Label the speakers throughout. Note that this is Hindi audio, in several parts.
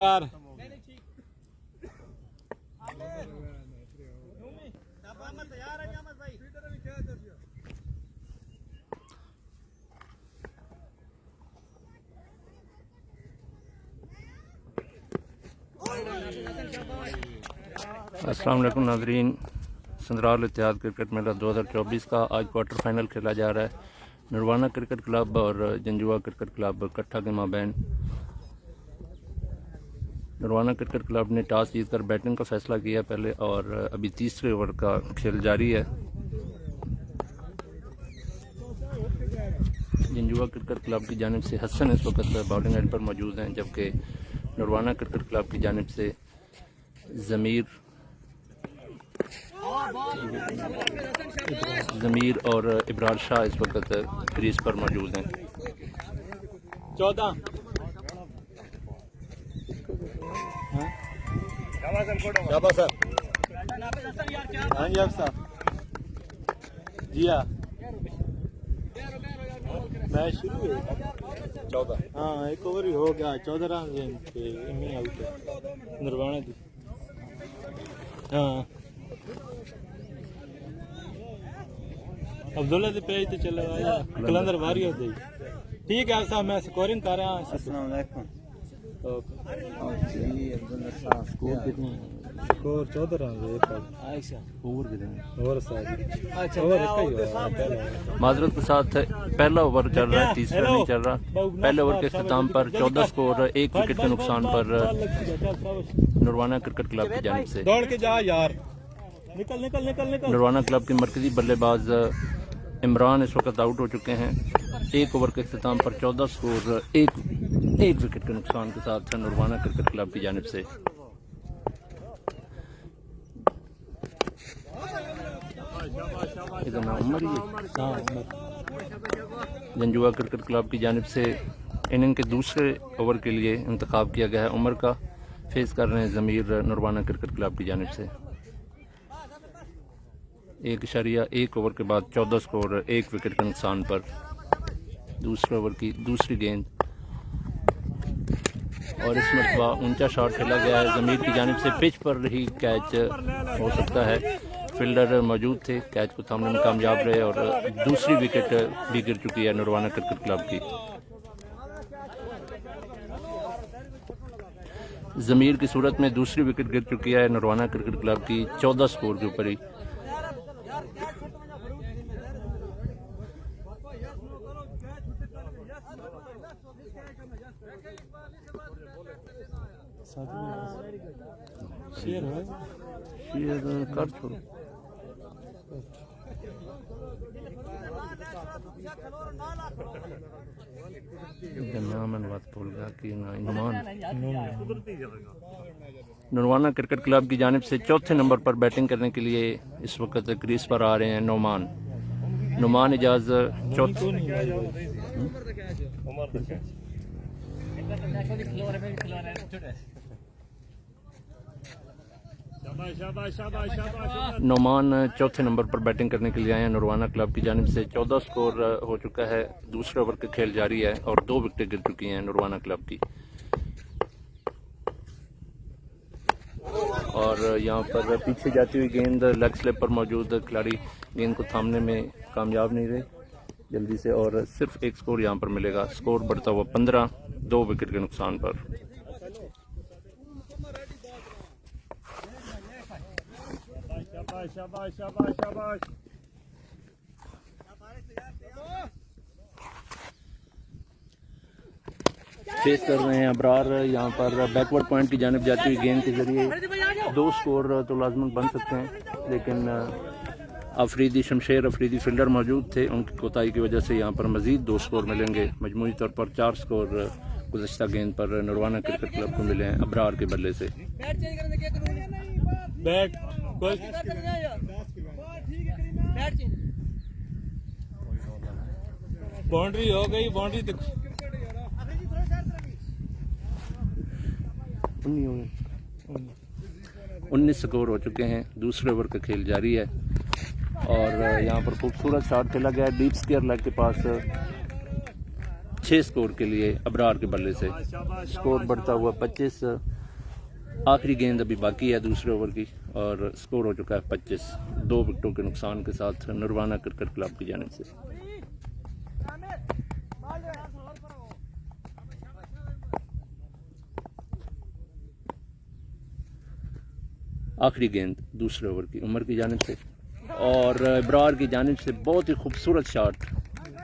Speaker 1: यार अस्सलाम वालेकुम नाज़रीन, संदराल इत्तेहाद क्रिकेट मेला 2024 का आज क्वार्टर फाइनल खेला जा रहा है। नरवाना क्रिकेट क्लब और जंजुआ क्रिकेट क्लब कट्ठा के माबैन नरवाना क्रिकेट क्लब ने टॉस जीतकर बैटिंग का फैसला किया पहले, और अभी तीसरे ओवर का खेल जारी है। जंजुआ क्रिकेट क्लब की जानिब से हसन इस वक्त बॉलिंग एंड पर मौजूद हैं, जबकि नरवाना क्रिकेट क्लब की जानिब से ज़मीर और इब्रार शाह इस वक्त क्रीज पर मौजूद हैं। 14 हाँ जी अफसर जी हाँ मैच शुरू है 14 हाँ एक ओवर ही हो गया 14 रन आउट है नरवाना की। हाँ अब्दुल्ला के पेज तो चले कलंदर बारी होती ठीक है साहब, मैं स्कोरिंग कर रहा हूँ। अस्सलाम वालेकुम। स्कोर कितनी? स्कोर 14 रन माजरत के साथ पहला ओवर चल रहा है, तीसरा नहीं चल रहा। पहले ओवर के इख्तिताम पर 14 स्कोर 1 विकेट के नुकसान पर नरवाना क्रिकेट क्लब की जानिब से। दौड़ के जा यार, निकल निकल निकल निकल। नरवाना क्लब के मरकजी बल्लेबाज इमरान इस वक्त आउट हो चुके हैं। 1 ओवर के इख्तिताम पर 14 स्कोर 1 विकेट के नुकसान के साथ नरवाना क्रिकेट क्लब की जानिब से। जंजुआ क्रिकेट क्लब की जानिब से इनिंग के दूसरे ओवर के लिए इंतखाब किया गया है। उमर का फेस कर रहे हैं ज़मीर नरवाना क्रिकेट क्लब की जानिब से। 1.1 ओवर के बाद 14 स्कोर 1 विकेट के नुकसान पर दूसरे ओवर की दूसरी गेंद, और इस मरतबा ऊंचा शॉट खेला गया है ज़मीर की जानिब से। पिच पर ही कैच हो सकता है, फील्डर मौजूद थे, कैच को थामने में कामयाब रहे और दूसरी विकेट भी गिर चुकी है नरवाना क्रिकेट क्लब की। ज़मीर की सूरत में दूसरी विकेट गिर चुकी है नरवाना क्रिकेट क्लब की 14 स्कोर के ऊपर ही। शेयर कर छोड़ो। नरवाना क्रिकेट क्लब की जानिब से चौथे नंबर पर बैटिंग करने के लिए इस वक्त क्रीज पर आ रहे हैं नुमान इजाज। नौमान चौथे नंबर पर बैटिंग करने के लिए आए हैं नरवाना क्लब की जानिब से। 14 स्कोर हो चुका है, दूसरे ओवर के खेल जारी है और 2 विकेटें गिर चुकी हैं नरवाना क्लब की। और यहाँ पर पीछे जाती हुई गेंद लेग स्लिप पर मौजूद खिलाड़ी गेंद को थामने में कामयाब नहीं रहे जल्दी से, और सिर्फ 1 स्कोर यहाँ पर मिलेगा। स्कोर बढ़ता हुआ 15, 2 विकेट के नुकसान पर। शाबाश शाबाश शाबाश। फेस कर रहे हैं अबरार, यहाँ पर बैकवर्ड पॉइंट की जानिब जाती हुई गेंद के जरिए 2 स्कोर तो लाजमन बन सकते हैं, लेकिन शमशेर अफरीदी फील्डर मौजूद थे, उनकी कोताही की वजह से यहाँ पर मजीद 2 स्कोर मिलेंगे। मजमूई तौर पर 4 स्कोर गुज़श्ता गेंद पर नरवाना क्रिकेट क्लब को मिले हैं अबरार के बल्ले से। बैट बाउंड्री हो गई, बाउंड्री 19 स्कोर हो चुके हैं, दूसरे ओवर का खेल जारी है। और यहाँ पर खूबसूरत शॉट खेला गया डीप स्क्वायर लेग के पास 6 स्कोर के लिए अबरार के बल्ले से। स्कोर बढ़ता हुआ 25 आखिरी गेंद अभी बाकी है दूसरे ओवर की और स्कोर हो चुका है 25, 2 विकेटों के नुकसान के साथ नरवाना क्रिकेट क्लब की जानिब से। आखिरी गेंद दूसरे ओवर की उमर की जानिब से और इब्रार की जानिब से बहुत ही खूबसूरत शॉट,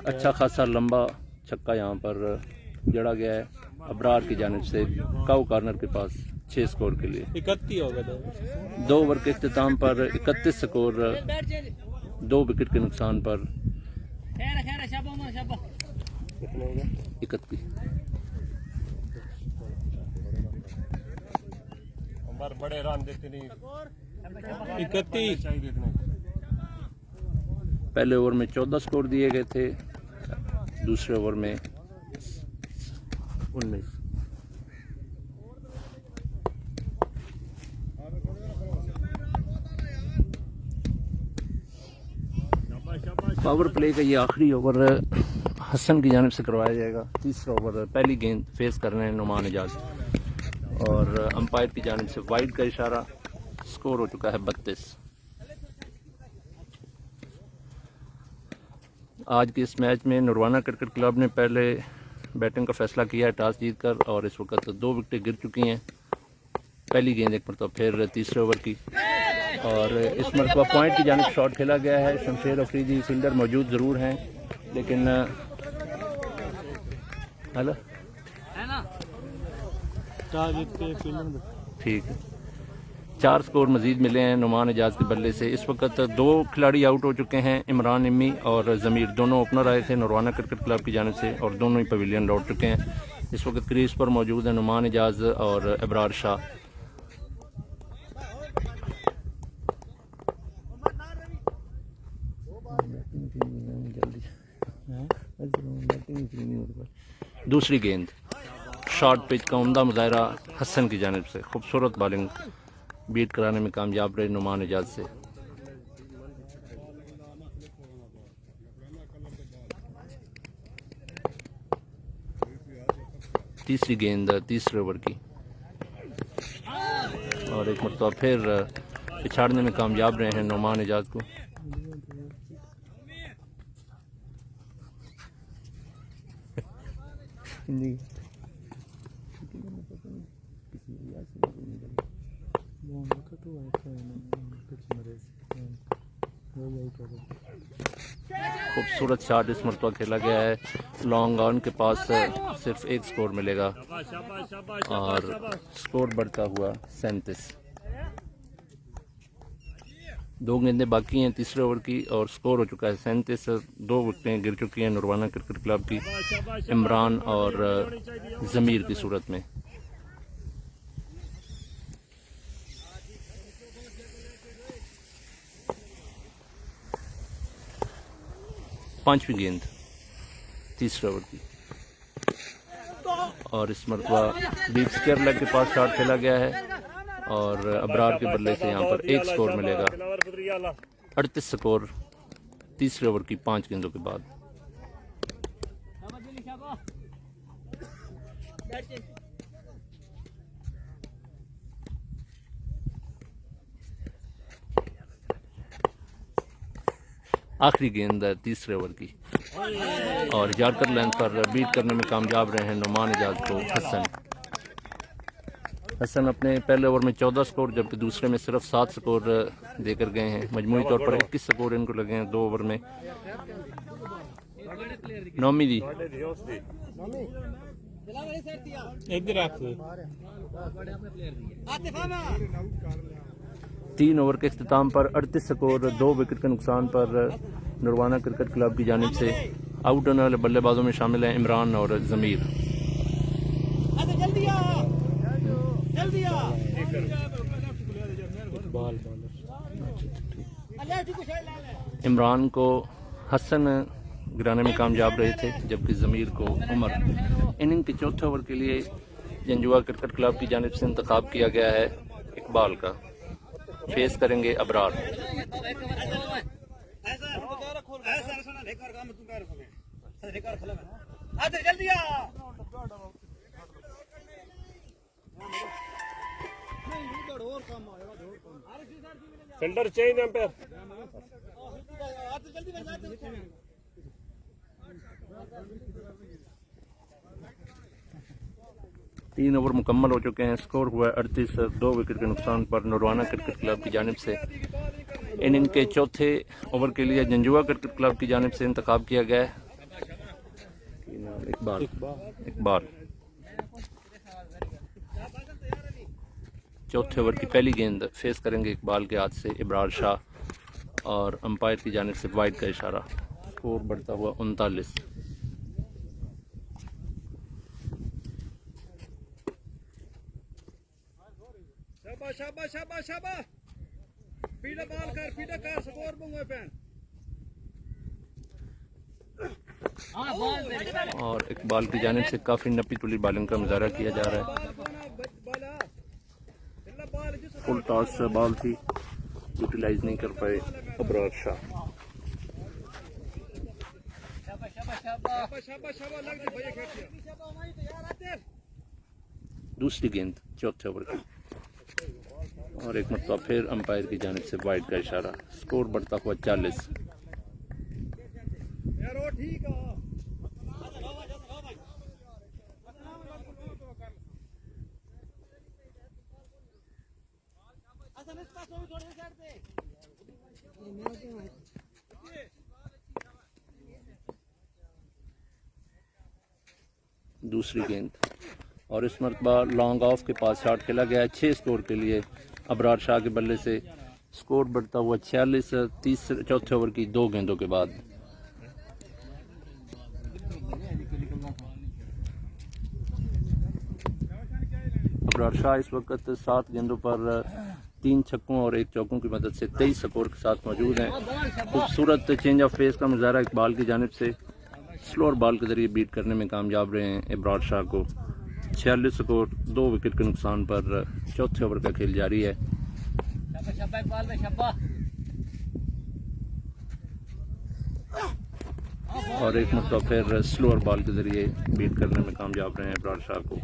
Speaker 1: अच्छा खासा लंबा छक्का यहाँ पर जड़ा गया है अबरार की जानिब से काउ कॉर्नर के पास 6 स्कोर के लिए।
Speaker 2: 31 होगा
Speaker 1: 2 ओवर के इख्तिताम पर 31 स्कोर, 2 विकेट के नुकसान पर 31।
Speaker 2: बड़े रन देते नहीं 31।
Speaker 1: पहले ओवर में 14 स्कोर दिए गए थे, दूसरे ओवर में 19। पावर प्ले का ये आखिरी ओवर हसन की जानिब से करवाया जाएगा। तीसरा ओवर, पहली गेंद फेस कर रहे हैं नुमान एजाज और अंपायर की जानिब से वाइड का इशारा। स्कोर हो चुका है 32। आज के इस मैच में नरवाना क्रिकेट क्लब ने पहले बैटिंग का फैसला किया है टॉस जीतकर और इस वक्त 2 विकेटें गिर चुकी हैं। पहली गेंद एक मरतबा फिर तीसरे ओवर की और इस मरतबा पॉइंट की जानिब शॉट खेला गया है। शमशेर अफरीदी फील्डर मौजूद ज़रूर हैं लेकिन हेलो ठीक है। 4 स्कोर मजीद मिले हैं नुमान एजाज के बल्ले से। इस वक्त 2 खिलाड़ी आउट हो चुके हैं, इमरान इम्मी और ज़मीर, दोनों ओपनर आए थे नरवाना क्रिकेट क्लब की जानिब से और दोनों ही पवेलियन लौट चुके हैं। इस वक्त क्रीज पर मौजूद है नुमान एजाज और इब्रार शाह। दूसरी गेंद शॉर्ट पिच का उम्दा मुजाहरा हसन की जानिब से, खूबसूरत बॉलिंग बीट कराने में कामयाब रहे नुमान एजाज से। तीसरी गेंद तीसरे ओवर की और एक मरतबा फिर पिछाड़ने में कामयाब रहे हैं नुमान एजाज को। खूबसूरत शॉट इस मरतबा खेला गया है। लॉन्ग ऑन के पास सिर्फ 1 स्कोर मिलेगा और स्कोर बढ़ता हुआ 37। 2 गेंदें बाकी हैं तीसरे ओवर की और स्कोर हो चुका है 37। 2 विकेटें गिर चुकी हैं नरवाना क्रिकेट क्लब की, इमरान और ज़मीर की सूरत में। पांचवी गेंद तीसरे ओवर की और इस मरतबा डीप स्क्वायर लेग के पास शॉट खेला गया है और अबरार के बल्ले से यहाँ पर 1 स्कोर मिलेगा। 38 स्कोर तीसरे ओवर की 5 गेंदों के बाद। आखिरी गेंद तीसरे ओवर की और यार्कर लेंथ पर बीट करने में कामयाब रहे हैं नुमान एजाज को हसन। हसन अपने पहले ओवर में 14 स्कोर जबकि दूसरे में सिर्फ 7 स्कोर देकर गए हैं। मजमूई तौर पर 21 स्कोर इनको लगे हैं 2 ओवर में। नौमी दी 3 ओवर के इख्तिताम पर 38 स्कोर, 2 विकेट के नुकसान पर नरवाना क्रिकेट क्लब की जानिब से आउट होने वाले बल्लेबाजों में शामिल हैं इमरान और ज़मीर। इमरान को हसन गिराने में कामयाब रहे थे जबकि ज़मीर को उमर। इनिंग के चौथे ओवर के लिए जंजुआ क्रिकेट क्लब की जानिब से इंतखाब किया गया है इकबाल का। फेस करेंगे Abrar.
Speaker 2: Fielder change umpire
Speaker 1: 3 over मुकम्मल हो चुके हैं। स्कोर हुआ 38, 2 विकेट के नुकसान पर नरवाना क्रिकेट क्लब की जानिब से इनिंग के चौथे ओवर के लिए जंजुआ क्रिकेट क्लब की जानिब से इंतखाब किया गया है इकबाल। चौथे ओवर की पहली गेंद फेस करेंगे इकबाल के हाथ से इब्रार शाह और अंपायर की जानिब से वाइड का इशारा। स्कोर बढ़ता हुआ 39।
Speaker 3: शाबाश शाबाश शाबाश फीडर बॉल कर फीडर कर स्कोर बुंगे पैन।
Speaker 1: और इकबाल की जानिब से काफी नपी तुली बॉलिंग का मुजाहरा किया जा रहा है। फुल टॉस बॉल थी, यूटिलाइज नहीं कर पाए अबरार शाह। दूसरी गेंद चौथे ओवर की और एक मरतबा फिर अंपायर की जानिब से वाइड का इशारा। स्कोर बढ़ता हुआ 40। दूसरी गेंद और इस मरतबा लॉन्ग ऑफ के पास शॉट खेला गया है 6 स्कोर के लिए अबरार शाह के बल्ले से। स्कोर बढ़ता हुआ 46, चौथे ओवर की 2 गेंदों के बाद। अबरार शाह इस वक्त 7 गेंदों पर 3 छक्कों और 1 चौकों की मदद से 23 स्कोर के साथ मौजूद हैं। खूबसूरत चेंज ऑफ पेस का मुजाहरा इकबाल की जानिब से स्लोअर बॉल के जरिए बीट करने में कामयाब रहे हैं इब्रार शाह को। 46 स्कोर, 2 विकेट के नुकसान पर चौथे ओवर का खेल जारी है। और एक मरतबा फिर स्लोअर बॉल के जरिए बीट करने में कामयाब रहे हैं इब्रार शाह को।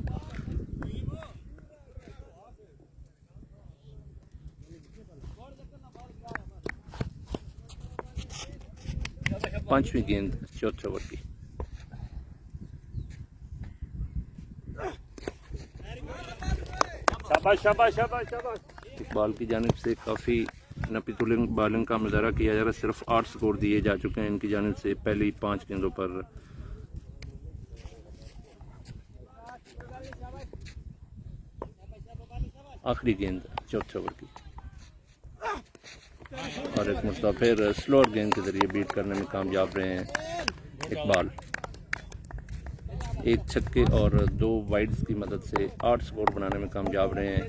Speaker 1: पांचवी गेंद चौथे ओवर की।
Speaker 2: शाबाश शाबाश शाबाश शाबाश।
Speaker 1: इकबाल की जानिब से काफ़ी नपी तुली बॉलिंग का मुजाहरा किया जा रहा है। सिर्फ 8 स्कोर दिए जा चुके हैं इनकी जानिब से पहली 5 गेंदों पर। आखिरी गेंद चौथे ओवर की और एक मरतबा फिर स्लोअर गेंद के जरिए बीट करने में कामयाब रहे हैं इकबाल। 1 छक्के और 2 वाइड्स की मदद से 8 स्कोर बनाने में कामयाब रहे हैं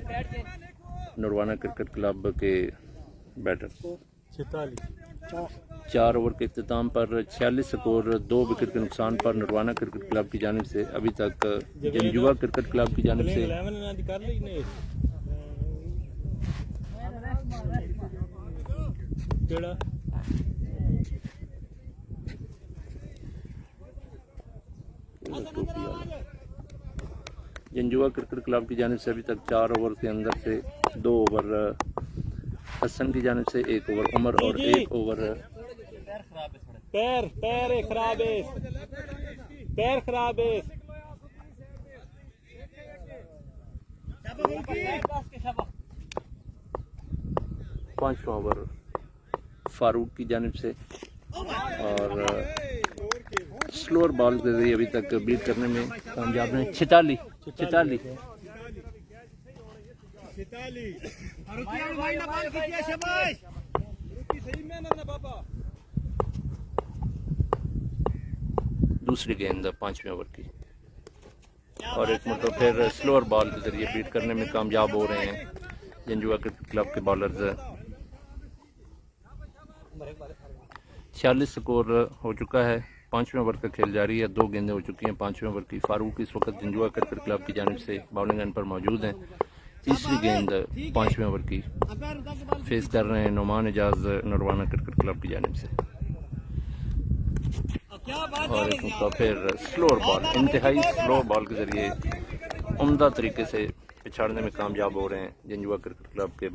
Speaker 1: नरवाना क्रिकेट क्लब के बैटर। 4 ओवर के इख्तिताम पर 46 स्कोर, 2 विकेट के नुकसान पर नरवाना क्रिकेट क्लब की जानिब से अभी तक जंजुआ क्रिकेट क्लब की जानिब से जंजुआ क्रिकेट क्लब की जानिब से अभी तक 4 ओवर के अंदर से 2 ओवर हसन की जानिब से, 1 ओवर उमर और 1 ओवर
Speaker 2: पैर खराब है, पैर खराब है।
Speaker 1: 5वां ओवर फारूक की जानिब से और स्लोअर बॉल के जरिए अभी तक बीट करने में कामयाब रहे। 46 दूसरी गेंद 5वें ओवर की और एक मतलब फिर स्लोअर बॉल के जरिए बीट करने में कामयाब हो रहे हैं जंजुआ क्रिकेट क्लब के बॉलर्स। 46 स्कोर हो चुका है। 5वें ओवर का खेल जारी है। 2 गेंदें हो चुकी हैं 5वें ओवर की। फारूक इस वक्त जंजुआ क्रिकेट क्लब की जानिब से बॉलिंग एंड पर मौजूद हैं। तीसरी गेंद 5वें ओवर की फेस कर रहे हैं नुमान एजाज नरवाना क्रिकेट क्लब की जानिब से और एक फिर स्लोअर बॉल, इंतहाई स्लो बॉल के जरिए उम्दा तरीके से पिछाड़ने में कामयाब हो रहे हैं जंजुआ क्रिकेट क्लब के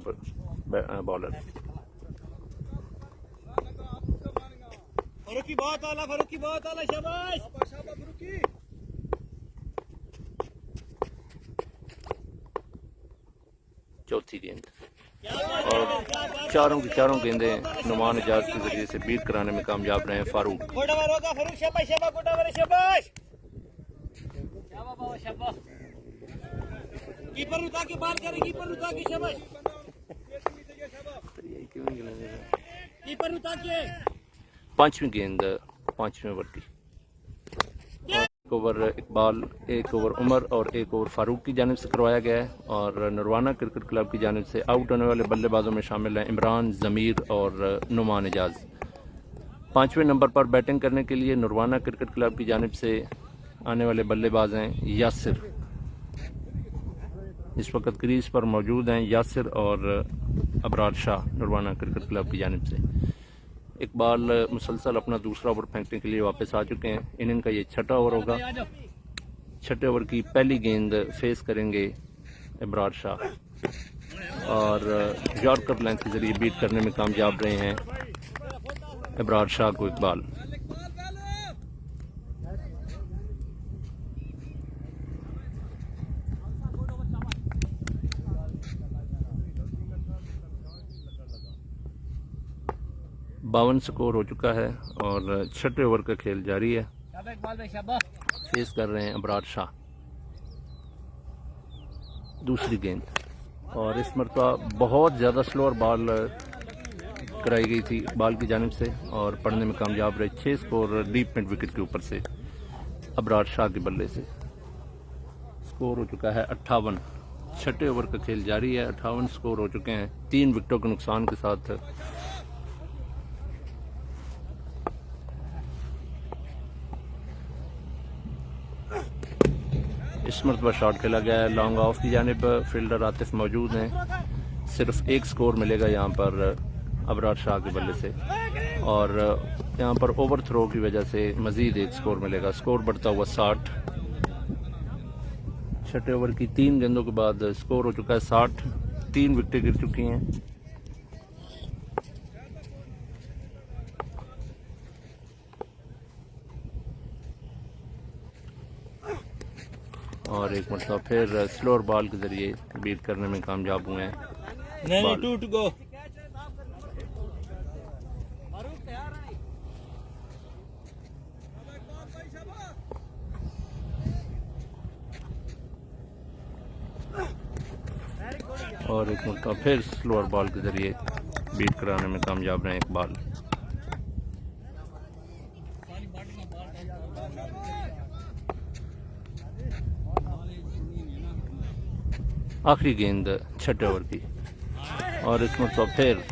Speaker 1: बॉलर।
Speaker 3: फरूकी बहुत आला, फरूकी बहुत आला, शाबाश शाबाश फरूकी।
Speaker 1: चौथी गेंद और चारों की चारों गेंदें नुमान इजाज के जरिए से बीट कराने में कामयाब रहे हैं फारूक।
Speaker 3: फरूक शाबाश शाबाश गोटावारे शाबाश शाबाश। कीपर उठा के बाहर करे, कीपर उठा के शाबाश, कीपर उठा के।
Speaker 1: पांचवी गेंद पांचवें ओवर की। एक ओवर इकबाल, एक ओवर उमर और एक ओवर फारूक की जानिब से करवाया गया है। और नरवाना क्रिकेट क्लब की जानिब से आउट होने वाले बल्लेबाजों में शामिल हैं इमरान, ज़मीर और नुमान एजाज। पांचवें नंबर पर बैटिंग करने के लिए नरवाना क्रिकेट क्लब की जानिब से आने वाले बल्लेबाज हैं यासिर। इस वक्त क्रीज पर मौजूद हैं यासिर और अबरार शाह नरवाना क्रिकेट क्लब की जानिब से। इकबाल मुसलसल अपना दूसरा ओवर फेंकने के लिए वापस आ चुके हैं। इनिंग का ये छठा ओवर होगा। छठे ओवर की पहली गेंद फेस करेंगे अबरार शाह और यॉर्कर लेंथ के जरिए बीट करने में कामयाब रहे हैं अबरार शाह को इकबाल। बावन स्कोर हो चुका है और छठे ओवर का खेल जारी है। फेस कर रहे हैं अबरार शाह। दूसरी गेंद और इस मरतबा बहुत ज़्यादा स्लोअर बॉल कराई गई थी बॉल की जानिब से और पढ़ने में कामयाब रहे। 6 स्कोर डीप मिड विकेट के ऊपर से अबरार शाह के बल्ले से। स्कोर हो चुका है 58। छठे ओवर का खेल जारी है। 58 स्कोर हो चुके हैं 3 विकेटों के नुकसान के साथ। इस मरतबा शॉट खेला गया है लॉन्ग ऑफ की जानिब। फील्डर आतिफ मौजूद हैं। सिर्फ एक स्कोर मिलेगा यहाँ पर अबरार शाह के बल्ले से और यहाँ पर ओवर थ्रो की वजह से मजीद एक स्कोर मिलेगा। स्कोर बढ़ता हुआ 60। छठे ओवर की 3 गेंदों के बाद स्कोर हो चुका है 60। 3 विकेटें गिर चुकी हैं। और एक मतलब फिर स्लोअर बॉल के जरिए बीट करने में कामयाब हुए हैं।
Speaker 2: नहीं टूट गो।
Speaker 1: और एक मतलब फिर स्लोअर बॉल के जरिए बीट कराने में कामयाब रहे इकबाल। आखिरी गेंद छठे ओवर की और इस मतलब फिर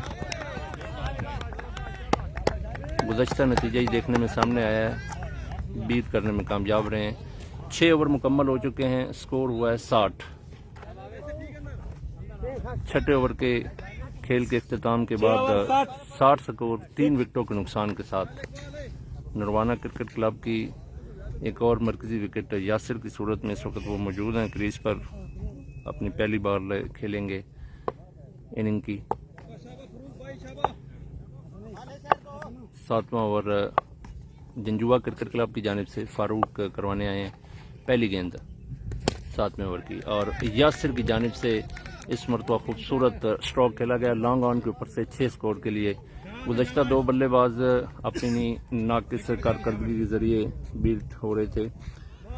Speaker 1: गुज़श्ता नतीजा ही देखने में सामने आया है। बीट करने में कामयाब रहे हैं। 6 ओवर मुकम्मल हो चुके हैं। स्कोर हुआ है 60। छठे ओवर के खेल के इख्तिताम के बाद 60 स्कोर 3 विकेटों के नुकसान के साथ नरवाना क्रिकेट क्लब की एक और मरकजी विकेट यासिर की सूरत में इस वक्त वो मौजूद हैं क्रीज पर। अपनी पहली बॉल खेलेंगे इनिंग की। 7वां ओवर जंजुआ क्रिकेट क्लब की जानिब से फारूक करवाने आए हैं पहली गेंद 7वें ओवर की। और यासिर की जानिब से इस मरतबा खूबसूरत स्ट्रोक खेला गया लॉन्ग ऑन के ऊपर से 6 स्कोर के लिए। गुज़श्ता 2 बल्लेबाज अपनी नाकिस कारकर्दगी के जरिए बीट हो रहे थे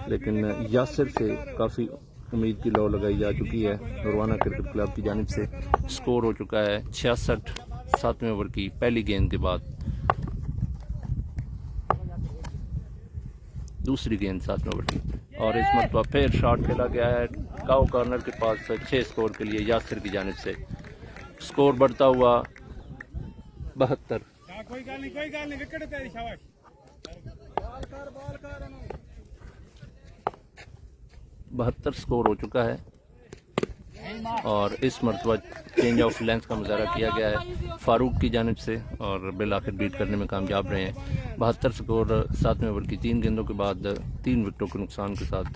Speaker 1: लेकिन यासिर से काफ़ी उम्मीद की लौ लगाई जा चुकी है नरवाना क्रिकेट क्लब की जानिब से। स्कोर हो चुका है 66 7वें ओवर की पहली गेंद के बाद। दूसरी गेंद 7वें ओवर की और इस मरतबा फिर शॉट खेला गया है काउ कॉर्नर के पास 6 स्कोर के लिए यासिर की जानिब से। स्कोर बढ़ता हुआ 72।
Speaker 2: कोई गल नहीं विकेट तेरी शाबाश।
Speaker 1: 72 स्कोर हो चुका है और इस मरतबा चेंज ऑफ लेंथ का मुजाहरा किया गया है फारूक की जानिब से और बिल आखिर बीट करने में कामयाब रहे हैं। 72 स्कोर 7वें ओवर की 3 गेंदों के बाद 3 विकेटों के नुकसान के साथ।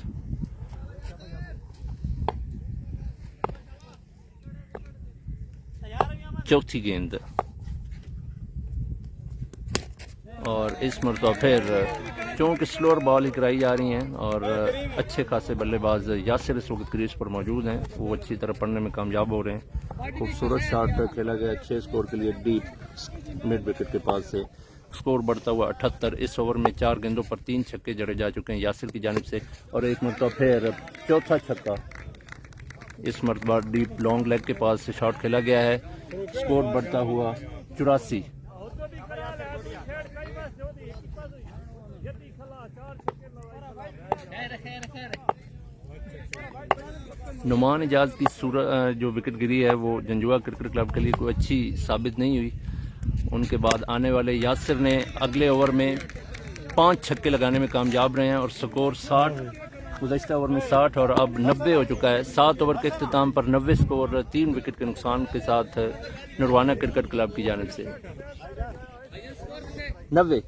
Speaker 1: चौथी गेंद और इस मरतबा फिर चूँकि स्लोअर बॉल ही कराई जा रही हैं और अच्छे खासे बल्लेबाज यासिर इस वक्त क्रीज पर मौजूद हैं, वो अच्छी तरह पढ़ने में कामयाब हो रहे हैं। खूबसूरत शॉट खेला गया 6 स्कोर के लिए डीप मिड विकेट के पास से। स्कोर बढ़ता हुआ 78। इस ओवर में 4 गेंदों पर 3 छक्के जड़े जा चुके हैं यासिर की जानिब से और एक मरतबा फिर चौथा छक्का इस मरतबा डीप लॉन्ग लेग के पास से शॉट खेला गया है। स्कोर बढ़ता हुआ 84। नुमान इजाज की जो विकेट गिरी है वो जंजुआ क्रिकेट क्लब के लिए कोई अच्छी साबित नहीं हुई। उनके बाद आने वाले यासिर ने अगले ओवर में 5 छक्के लगाने में कामयाब रहे हैं और स्कोर 60, गुज़श्ता ओवर में 60 और अब 90 हो चुका है। 7 ओवर के इख्तिताम पर 90 स्कोर 3 विकेट के नुकसान के साथ नुरवाना क्रिकेट क्लब की जानिब से 90।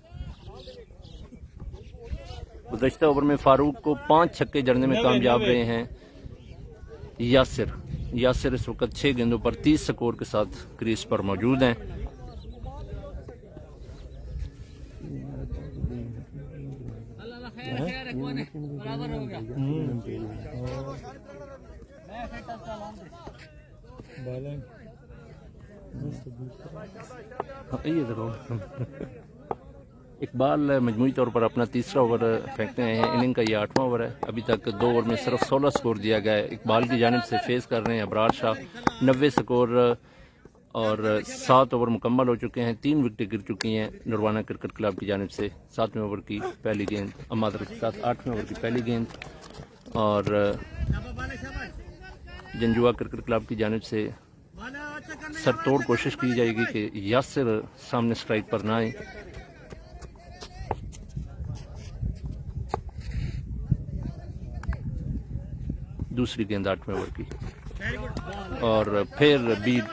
Speaker 1: गुज़श्ता ओवर में फारूक को 5 छक्के जड़ने में कामयाब रहे हैं यासिर इस वक्त 6 गेंदों पर 30 स्कोर के साथ क्रीज पर मौजूद हैं। इकबाल मजमूई तौर पर अपना तीसरा ओवर फेंकते हैं। इनिंग का ये 8वां ओवर है। अभी तक 2 ओवर में सिर्फ 16 स्कोर दिया गया है। इकबाल की जानिब से फेस कर रहे हैं अबरार शाह। 90 स्कोर और 7 ओवर मुकम्मल हो चुके हैं। 3 विकेटें गिर चुकी हैं नुरवाना क्रिकेट क्लब की जानिब से। 7वें ओवर की पहली गेंद, मादरत के साथ 8वें ओवर की पहली गेंद और जंजुआ क्रिकेट क्लब की जानिब से सरतोड़ कोशिश की जाएगी कि यासिर सामने स्ट्राइक पर ना आए। दूसरी गेंद 8वें ओवर की और फिर बीट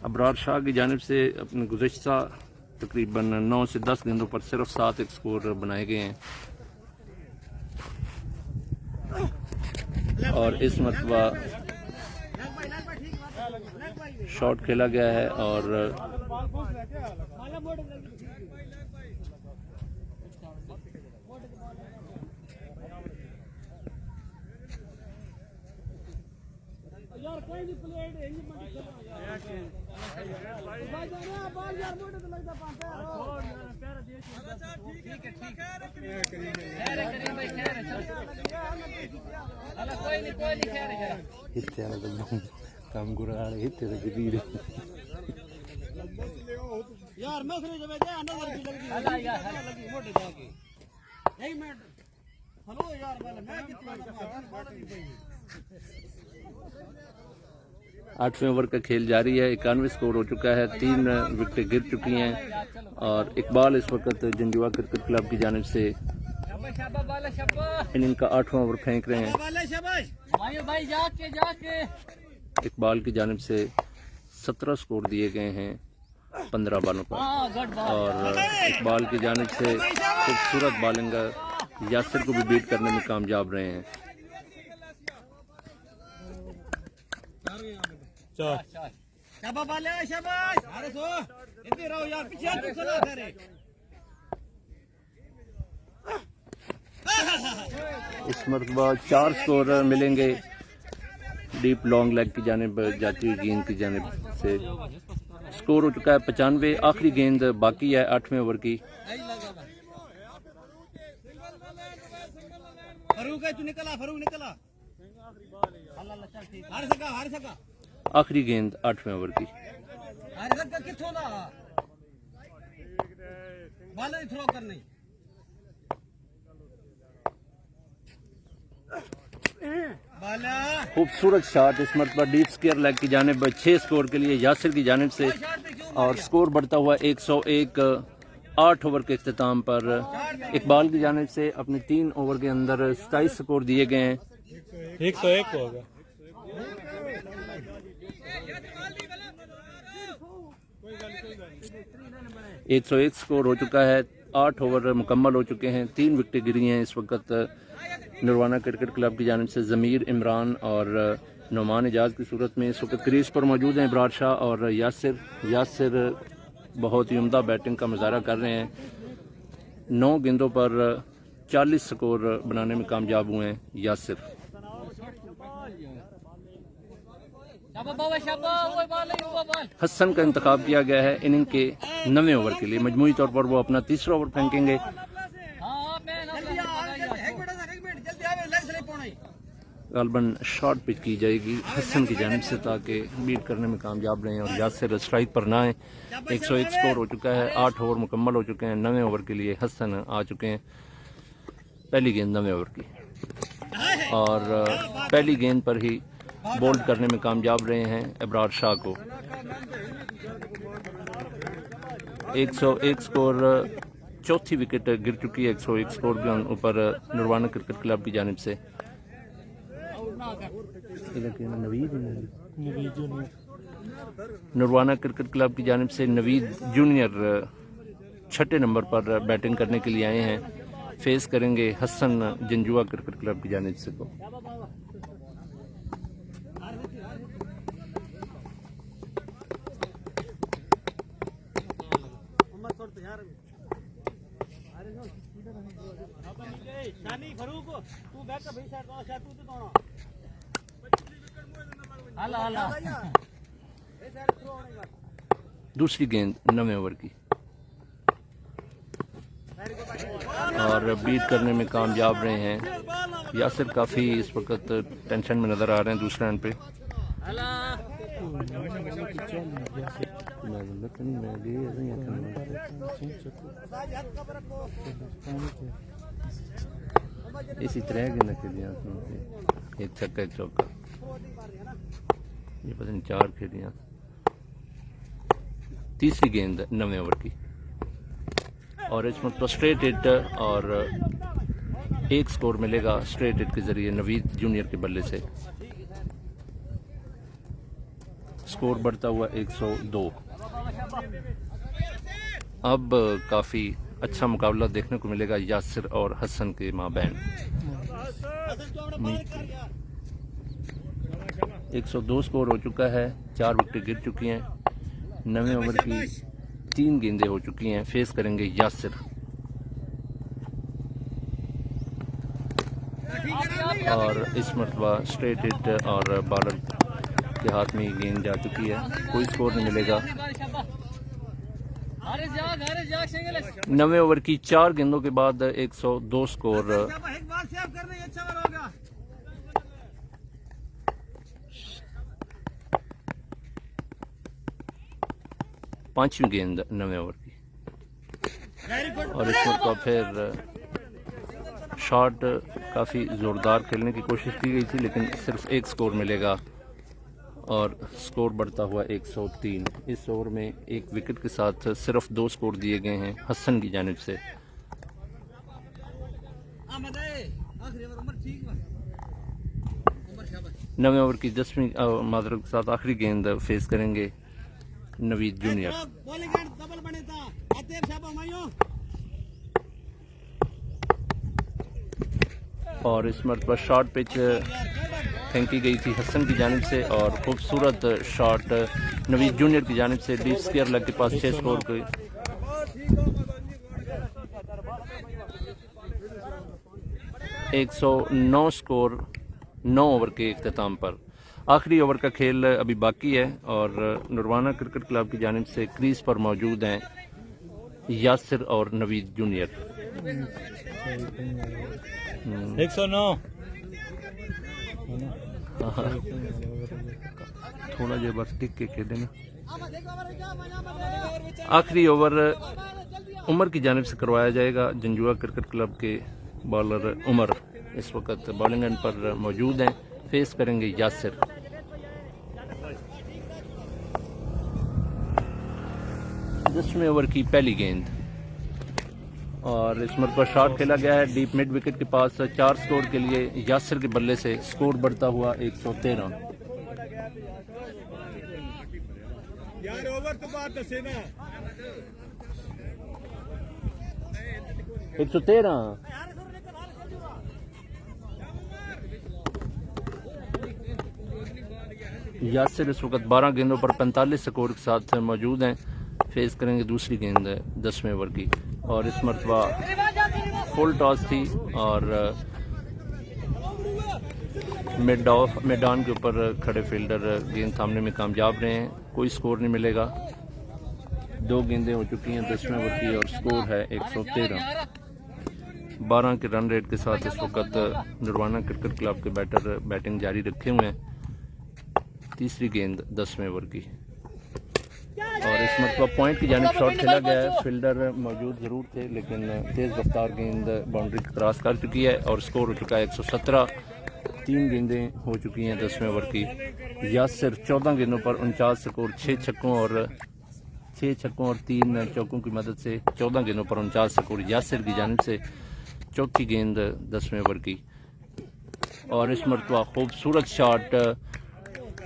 Speaker 1: अबरार शाह की जानिब से अपने गुज़श्ता तकरीबन 9 से 10 गेंदों पर सिर्फ 7 एक स्कोर बनाए गए हैं और इस मरतबा शॉट खेला गया है और काम यार मैं उसने जब गया नजर भी लगी मोटे जाके नहीं मिनट हेलो यार मैं कितना 8वें ओवर का खेल जारी है। 91 स्कोर हो चुका है। 3 विकेटें गिर चुकी हैं और इकबाल इस वक्त जंजुआ क्रिकेट क्लब की जानिब से इनिंग का 8वां ओवर फेंक रहे हैं। इकबाल की जानिब से 17 स्कोर दिए गए हैं 15 बालों पर और इकबाल की जानिब से खूबसूरत बॉलिंग यासिर को भी बीट करने में कामयाब रहे हैं। इस मरतबा 4 स्कोर मिलेंगे डीप लॉन्ग लेग की जानिब जाती हुई गेंद की जानिब से। स्कोर हो चुका है 95। आखिरी गेंद बाकी है 8वें ओवर की। आखिरी गेंद 8वें ओवर की। खूबसूरत शॉट इस मरतबा डीप स्क्वायर लेग की जानिब 6 स्कोर के लिए यासिर की जानिब से और स्कोर बढ़ता हुआ 101। 8 ओवर के इख्तिताम पर इकबाल की जानिब से अपने 3 ओवर के अंदर 27 स्कोर दिए गए हैं।
Speaker 2: 101 होगा।
Speaker 1: एक 101 स्कोर हो चुका है। 8 ओवर मुकम्मल हो चुके हैं। 3 विकेटें गिरी हैं इस वक्त नुरवाना क्रिकेट क्लब की जानिब से ज़मीर, इमरान और नुमान एजाज की सूरत में इस वक्त क्रीज पर मौजूद हैं इब्रार शाह और यासिर बहुत ही उम्दा बैटिंग का मुजाहरा कर रहे हैं। 9 गेंदों पर 40 स्कोर बनाने में कामयाब हुए हैं यासिर। हसन का इंतखाब किया गया है इनिंग के 9वें ओवर के लिए। मजमूई तौर पर वो अपना तीसरा ओवर फेंकेंगे। गालबन शॉर्ट पिच की जाएगी हसन की जानिब से ताकि बीट करने में कामयाब रहें और यासिर स्ट्राइक पर ना आए। 101 स्कोर हो चुका है, 8 ओवर मुकम्मल हो चुके हैं। 9वें ओवर के लिए हसन आ चुके हैं। पहली गेंद 9वें ओवर की और पहली गेंद पर ही बोल्ड करने में कामयाब रहे हैं इब्रार शाह को। 101 स्कोर, चौथी विकेट गिर चुकी है 101 स्कोर के ऊपर नुरवाना क्रिकेट क्लब की जानिब से। नुरवाना क्रिकेट क्लब की जानिब से नवीद जूनियर 6ठे नंबर पर बैटिंग करने के लिए आए हैं। फेस करेंगे हसन जंजुआ क्रिकेट क्लब की जानिब से को। दूसरी गेंद 9वें ओवर की और बीट करने में कामयाब रहे हैं यासिर। काफ़ी इस वक्त टेंशन में नज़र आ रहे हैं दूसरे रन पे। इसी तरह गेंद खेलियाँ, एक छक्का एक चौका, ये पता नहीं 4 खेलियाँ। तीसरी गेंद 9वें ओवर की और इसमें तो स्ट्रेट हिट और 1 स्कोर मिलेगा स्ट्रेट हिट के जरिए नवीद जूनियर के बल्ले से। स्कोर बढ़ता हुआ 102। अब काफ़ी अच्छा मुकाबला देखने को मिलेगा यासिर और हसन के माबैन। 102 स्कोर हो चुका है, 4 विकेट गिर चुकी हैं। 9वें ओवर की 3 गेंदें हो चुकी हैं। फेस करेंगे यासिर और इस मरतबा स्ट्रेट हिट और बॉलर के हाथ में गेंद जा चुकी है, कोई स्कोर नहीं मिलेगा। 9वें ओवर की 4 गेंदों के बाद 102 स्कोर। पांचवी गेंद 9वें ओवर की और इसमें तो फिर शॉट काफ़ी ज़ोरदार खेलने की कोशिश की गई थी लेकिन सिर्फ 1 स्कोर मिलेगा और स्कोर बढ़ता हुआ 103। इस ओवर में 1 विकेट के साथ सिर्फ 2 स्कोर दिए गए हैं हसन की जानिब से। नवें ओवर की 10वीं मादरत के साथ आखिरी गेंद फेस करेंगे नवीद जूनियर। और इस मरतबा शॉर्ट पिच फेंकी गई थी हसन की जानिब से और खूबसूरत शॉट नवीद जूनियर की जानिब से डीप स्क्वायर लेग के पास 6 स्कोर की। एक 109 स्कोर 9 ओवर के इख्तिताम पर। आखिरी ओवर का खेल अभी बाकी है और नुरवाना क्रिकेट क्लब की जानिब से क्रीज पर मौजूद हैं यासिर और नवीद जूनियर।
Speaker 2: 109
Speaker 1: थोड़ा जो बस टिक के खेले ना। आखिरी ओवर उमर की जानिब से करवाया जाएगा। जंजुआ क्रिकेट क्लब के बॉलर उमर इस वक्त बॉलिंग एंड पर मौजूद हैं, फेस करेंगे यासिर। दसवें ओवर की पहली गेंद और इस मरतबा शॉट खेला गया है डीप मिड विकेट के पास 4 स्कोर के लिए यासिर के बल्ले से। स्कोर बढ़ता हुआ 113।
Speaker 3: यार ओवर तो बात दसे ना
Speaker 1: 113। यासिर इस वक्त 12 गेंदों पर 45 स्कोर के साथ मौजूद हैं। फेस करेंगे दूसरी गेंद 10वें ओवर की, और इस मरतबा फुल टॉस थी और मिड ऑन के ऊपर खड़े फील्डर गेंद थामने में कामयाब रहे हैं। कोई स्कोर नहीं मिलेगा। 2 गेंदें हो चुकी हैं 10वें ओवर की और स्कोर है 113। 12 के रन रेट के साथ इस वक्त नुरवाना क्रिकेट क्लब के बैटर बैटिंग जारी रखे हुए हैं। तीसरी गेंद 10वें ओवर की, और इस मरतबा पॉइंट की जानिब शॉट खेला गया है। फील्डर मौजूद ज़रूर थे लेकिन तेज़ रफ्तार गेंद बाउंड्री क्रॉस कर चुकी है और स्कोर हो चुका है 117। 3 गेंदें हो चुकी हैं 10वें ओवर की। यासिर 14 गेंदों पर 49 स्कोर, 6 छक्कों और 3 चौकों की मदद से 14 गेंदों पर 49 स्कोर यासिर की जानिब से। चौथी गेंद 10वें ओवर की, और इस मरतबा खूबसूरत शॉट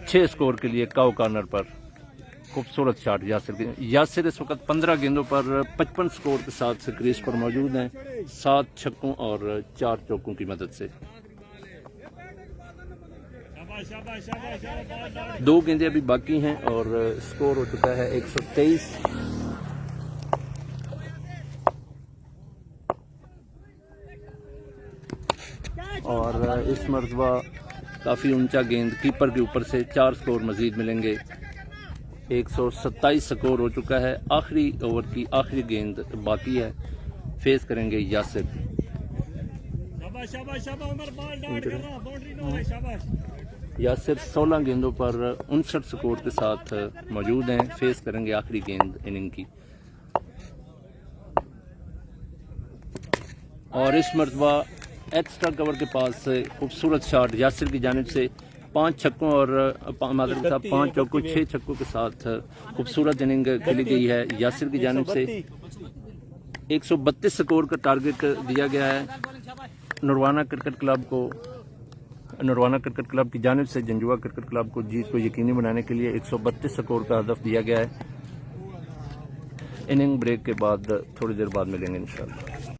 Speaker 1: 6 स्कोर के लिए काउ कॉर्नर पर। खूबसूरत शॉट यासिर इस वक्त 15 गेंदों पर 55 स्कोर के साथ क्रीज पर मौजूद हैं, 7 छक्कों और 4 चौकों की मदद से। 2 गेंदें अभी बाकी हैं और स्कोर हो चुका है 123। और इस मरतबा काफ़ी ऊंचा गेंद कीपर के ऊपर से 4 स्कोर मजीद मिलेंगे। 127 स्कोर हो चुका है। आखिरी ओवर की आखिरी गेंद बाकी है। फेस करेंगे यासिर। यासिर 16 गेंदों पर 59 स्कोर के साथ मौजूद हैं। फेस करेंगे आखिरी गेंद इनिंग की, और इस मरतबा एक्स्ट्रा कवर के पास खूबसूरत शॉट यासिर की जानिब से। 5 छक्कों और 5 चौकों 6 छक्कों के साथ खूबसूरत इनिंग खेली गई है यासिर की जानिब से। 132 स्कोर का टारगेट दिया गया है नुरवाना क्रिकेट क्लब को। नुरवाना क्रिकेट क्लब की जानिब से जंजुआ क्रिकेट क्लब को जीत को यकीनी बनाने के लिए 132 स्कोर का हदफ दिया गया है। इनिंग ब्रेक के बाद थोड़ी देर बाद मिलेंगे इंशाल्लाह।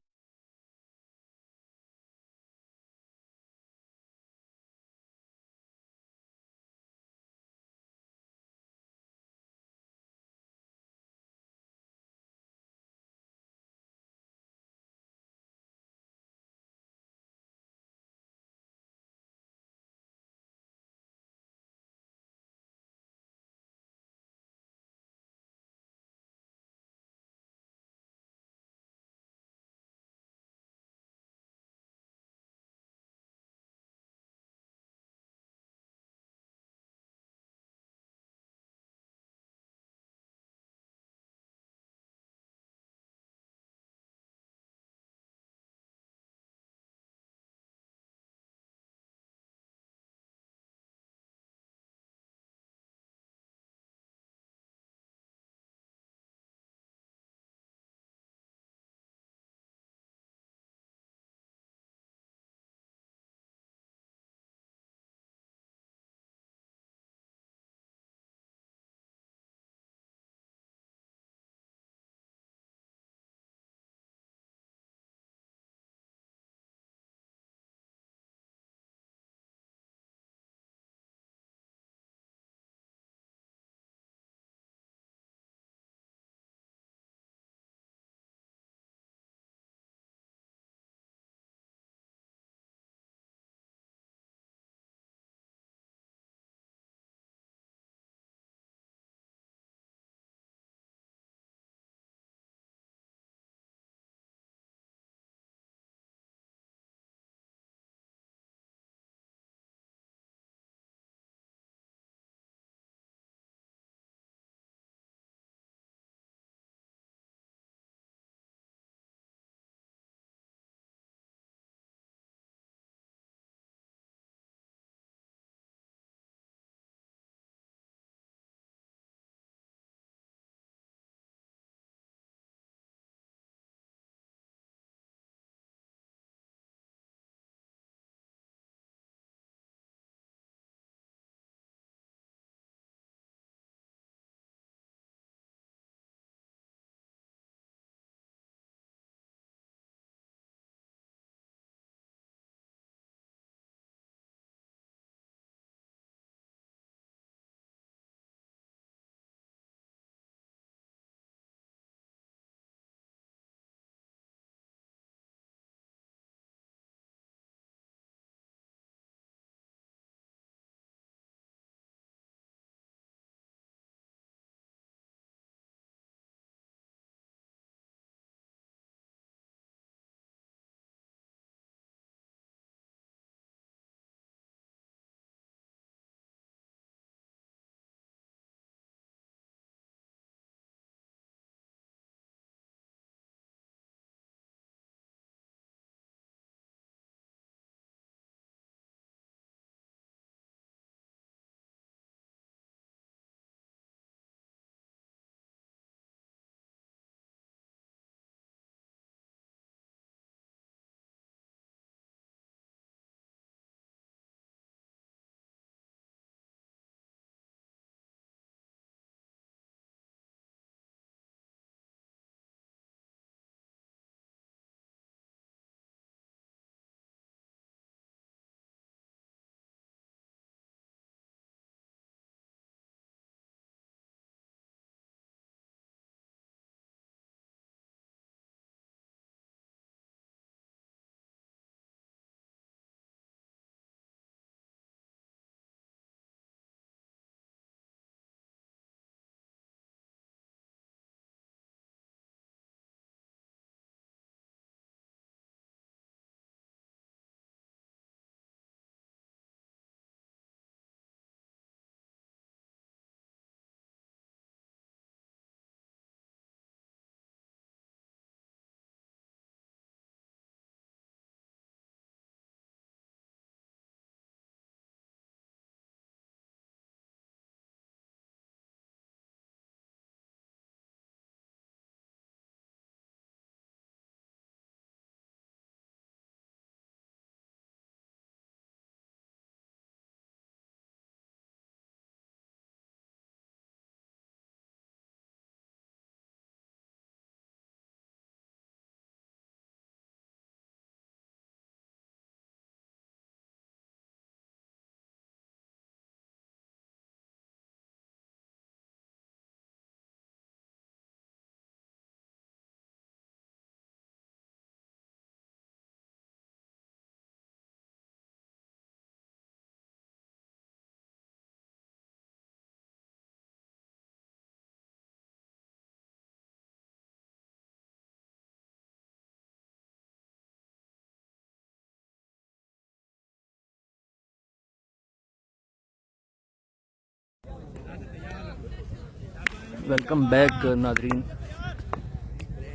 Speaker 1: वेलकम बैक नाजरीन।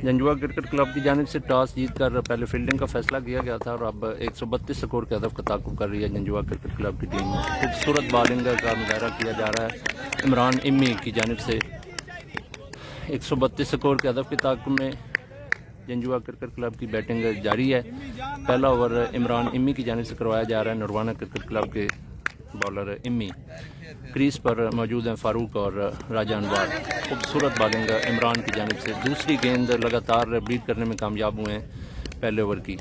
Speaker 1: जंजुआ क्रिकेट क्लब की जानिब से टॉस जीत कर पहले फील्डिंग का फैसला किया गया था और अब 132 स्कोर के हदफ का ताक़ुब कर रही है जंजुआ क्रिकेट क्लब की टीम। खूबसूरत बॉलिंग का मुजाहरा किया जा रहा है इमरान इम्मी की जानिब से। 132 स्कोर के हदफ के ताक़ुब में जंजुआ क्रिकेट क्लब की बैटिंग जारी है। पहला ओवर इमरान इम्मी की जानिब से करवाया जा रहा है। नरवाना क्रिकेट क्लब के बॉलर इम्मी, क्रीज पर मौजूद हैं फारूक और राजा अनवार। खूबसूरत बॉलिंग इमरान की जानिब से। दूसरी गेंद लगातार बीट करने में कामयाब हुए हैं पहले ओवर की।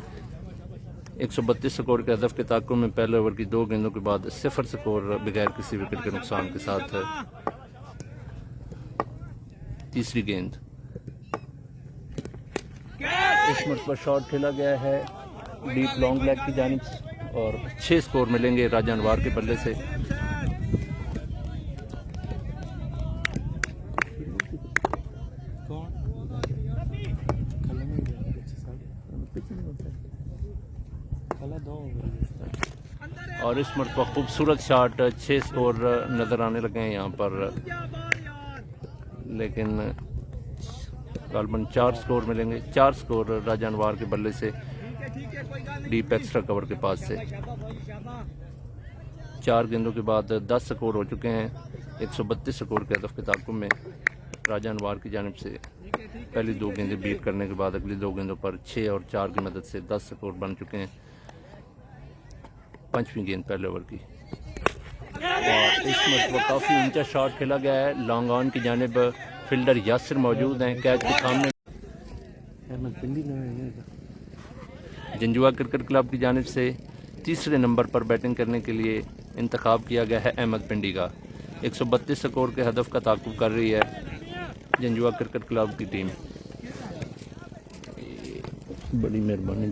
Speaker 1: 132 स्कोर के हदफ के ताक़ुब में पहले ओवर की 2 गेंदों के बाद 0 स्कोर बगैर किसी विकेट के नुकसान के साथ। तीसरी गेंद इस मरतबा शॉट खेला गया है डीप लॉन्ग लेग की जानिब से और 6 स्कोर मिलेंगे राजा अनवार के बल्ले से। और इस मरतबा खूबसूरत शॉट 6 स्कोर नज़र आने लगे हैं यहाँ पर, लेकिन गालबन 4 स्कोर मिलेंगे। 4 स्कोर राजा अनवार के बल्ले से डीप एक्स्ट्रा कवर के पास से। 4 गेंदों के बाद 10 स्कोर हो चुके हैं 132 स्कोर के हदफ के ताक़ुब में राजा अनवार की जानिब से। पहली 2 गेंदें बीट करने के बाद अगली 2 गेंदों पर 6 और 4 की मदद से 10 स्कोर बन चुके हैं। 5वीं गेंद पहले ओवर की और इस मरतबा काफ़ी ऊंचा शॉट खेला गया है लॉन्ग ऑन की जानिब। फील्डर यासिर मौजूद हैं कैच के सामने। जंजुआ क्रिकेट क्लब की जानिब से तीसरे नंबर पर बैटिंग करने के लिए इंतखाब किया गया है अहमद पिंडी का। 132 स्कोर के हदफ का ताक़ुब कर रही है जंजुआ क्रिकेट क्लब की टीम। बड़ी मेहरबानी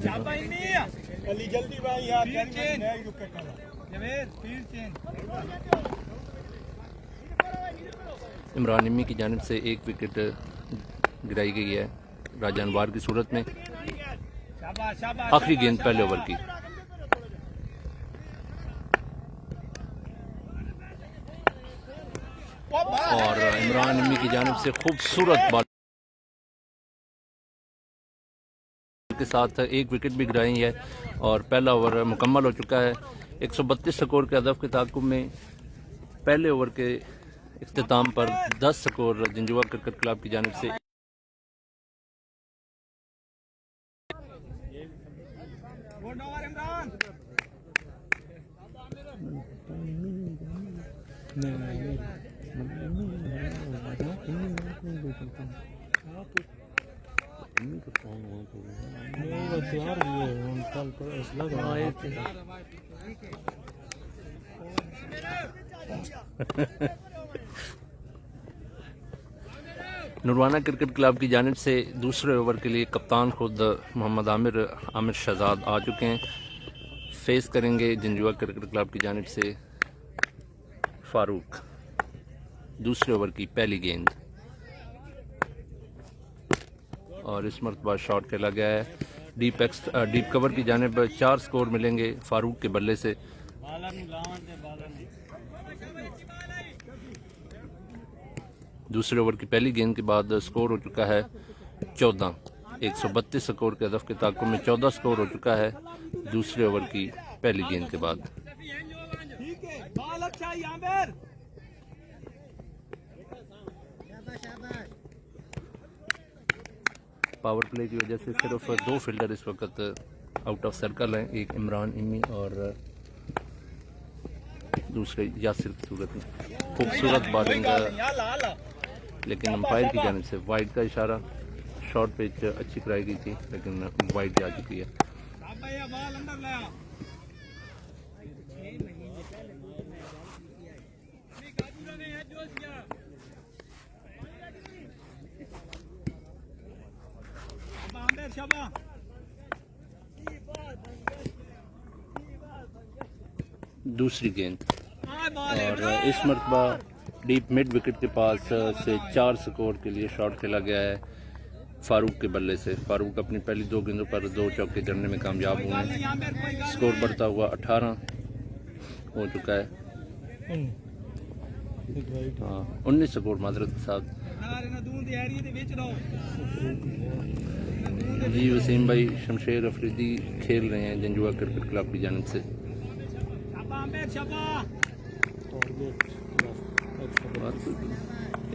Speaker 1: इमरान इम्मी की जानिब से 1 विकेट गिराई गई है राजा अनवार की सूरत में। आखिरी गेंद पहले ओवर की और इमरान इम्मी की जानिब से खूबसूरत बॉल के साथ 1 विकेट भी गिराई है और पहला ओवर मुकम्मल हो चुका है। 132 स्कोर के हदफ के ताक़ुब में पहले ओवर के इख्तिताम पर 10 स्कोर जंजुआ क्रिकेट क्लब की जानिब से। नरवाना क्रिकेट क्लब की जानिब से दूसरे ओवर के लिए कप्तान खुद मोहम्मद आमिर शहजाद आ चुके हैं। फेस करेंगे जंजुआ क्रिकेट क्लब की जानिब से फारूक। दूसरे ओवर की पहली गेंद और इस मरतबा शॉट खेला गया है डीप कवर की जानिब। 4 स्कोर मिलेंगे फारूक के बल्ले से। दूसरे ओवर की पहली गेंद के बाद स्कोर हो चुका है 14। 132 स्कोर के हदफ के ताक़ुब में 14 स्कोर हो चुका है दूसरे ओवर की पहली गेंद के बाद। पावर प्ले की वजह से सिर्फ 2 फील्डर इस वक्त आउट ऑफ सर्कल हैं, एक इमरान इम्मी और दूसरे यासिर की सूरत में। खूबसूरत बॉलिंग लेकिन अंपायर की जानिब से वाइड का इशारा। शॉर्ट पिच अच्छी कराई गई थी लेकिन वाइड जा चुकी है। दूसरी गेंद और इस मरतबा डीप मिड विकेट के पास से 4 स्कोर के लिए शॉट खेला गया है फारूक के बल्ले से। फारूक अपनी पहली 2 गेंदों पर 2 चौके जड़ने में कामयाब हुए हैं। स्कोर बढ़ता हुआ 18 हो चुका है। 19 स्कोर माजरत के साथ जी वसीम भाई शमशेर अफरीदी खेल रहे हैं जंजुआ क्रिकेट क्लब की जानिब से।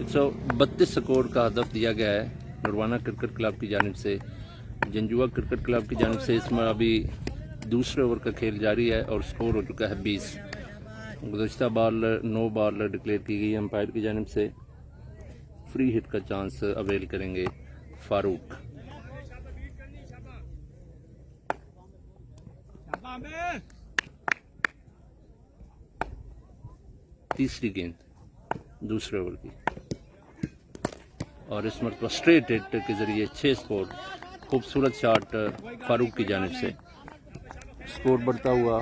Speaker 1: 132 स्कोर का हदफ दिया गया है नुरवाना क्रिकेट क्लब की जानिब से। जंजुआ क्रिकेट क्लब की जानिब से इसमें अभी दूसरे ओवर का खेल जारी है और स्कोर हो चुका है 20। गुज़श्ता बॉल 9 बॉल डिक्लेयर की गई अंपायर की जानिब से। फ्री हिट का चांस अवेल करेंगे फारूक। तीसरी गेंद दूसरे ओवर की और इस मरतबा स्ट्रेट हिट के जरिए 6 स्कोर। खूबसूरत शॉट फारूक की जानिब से। स्कोर बढ़ता हुआ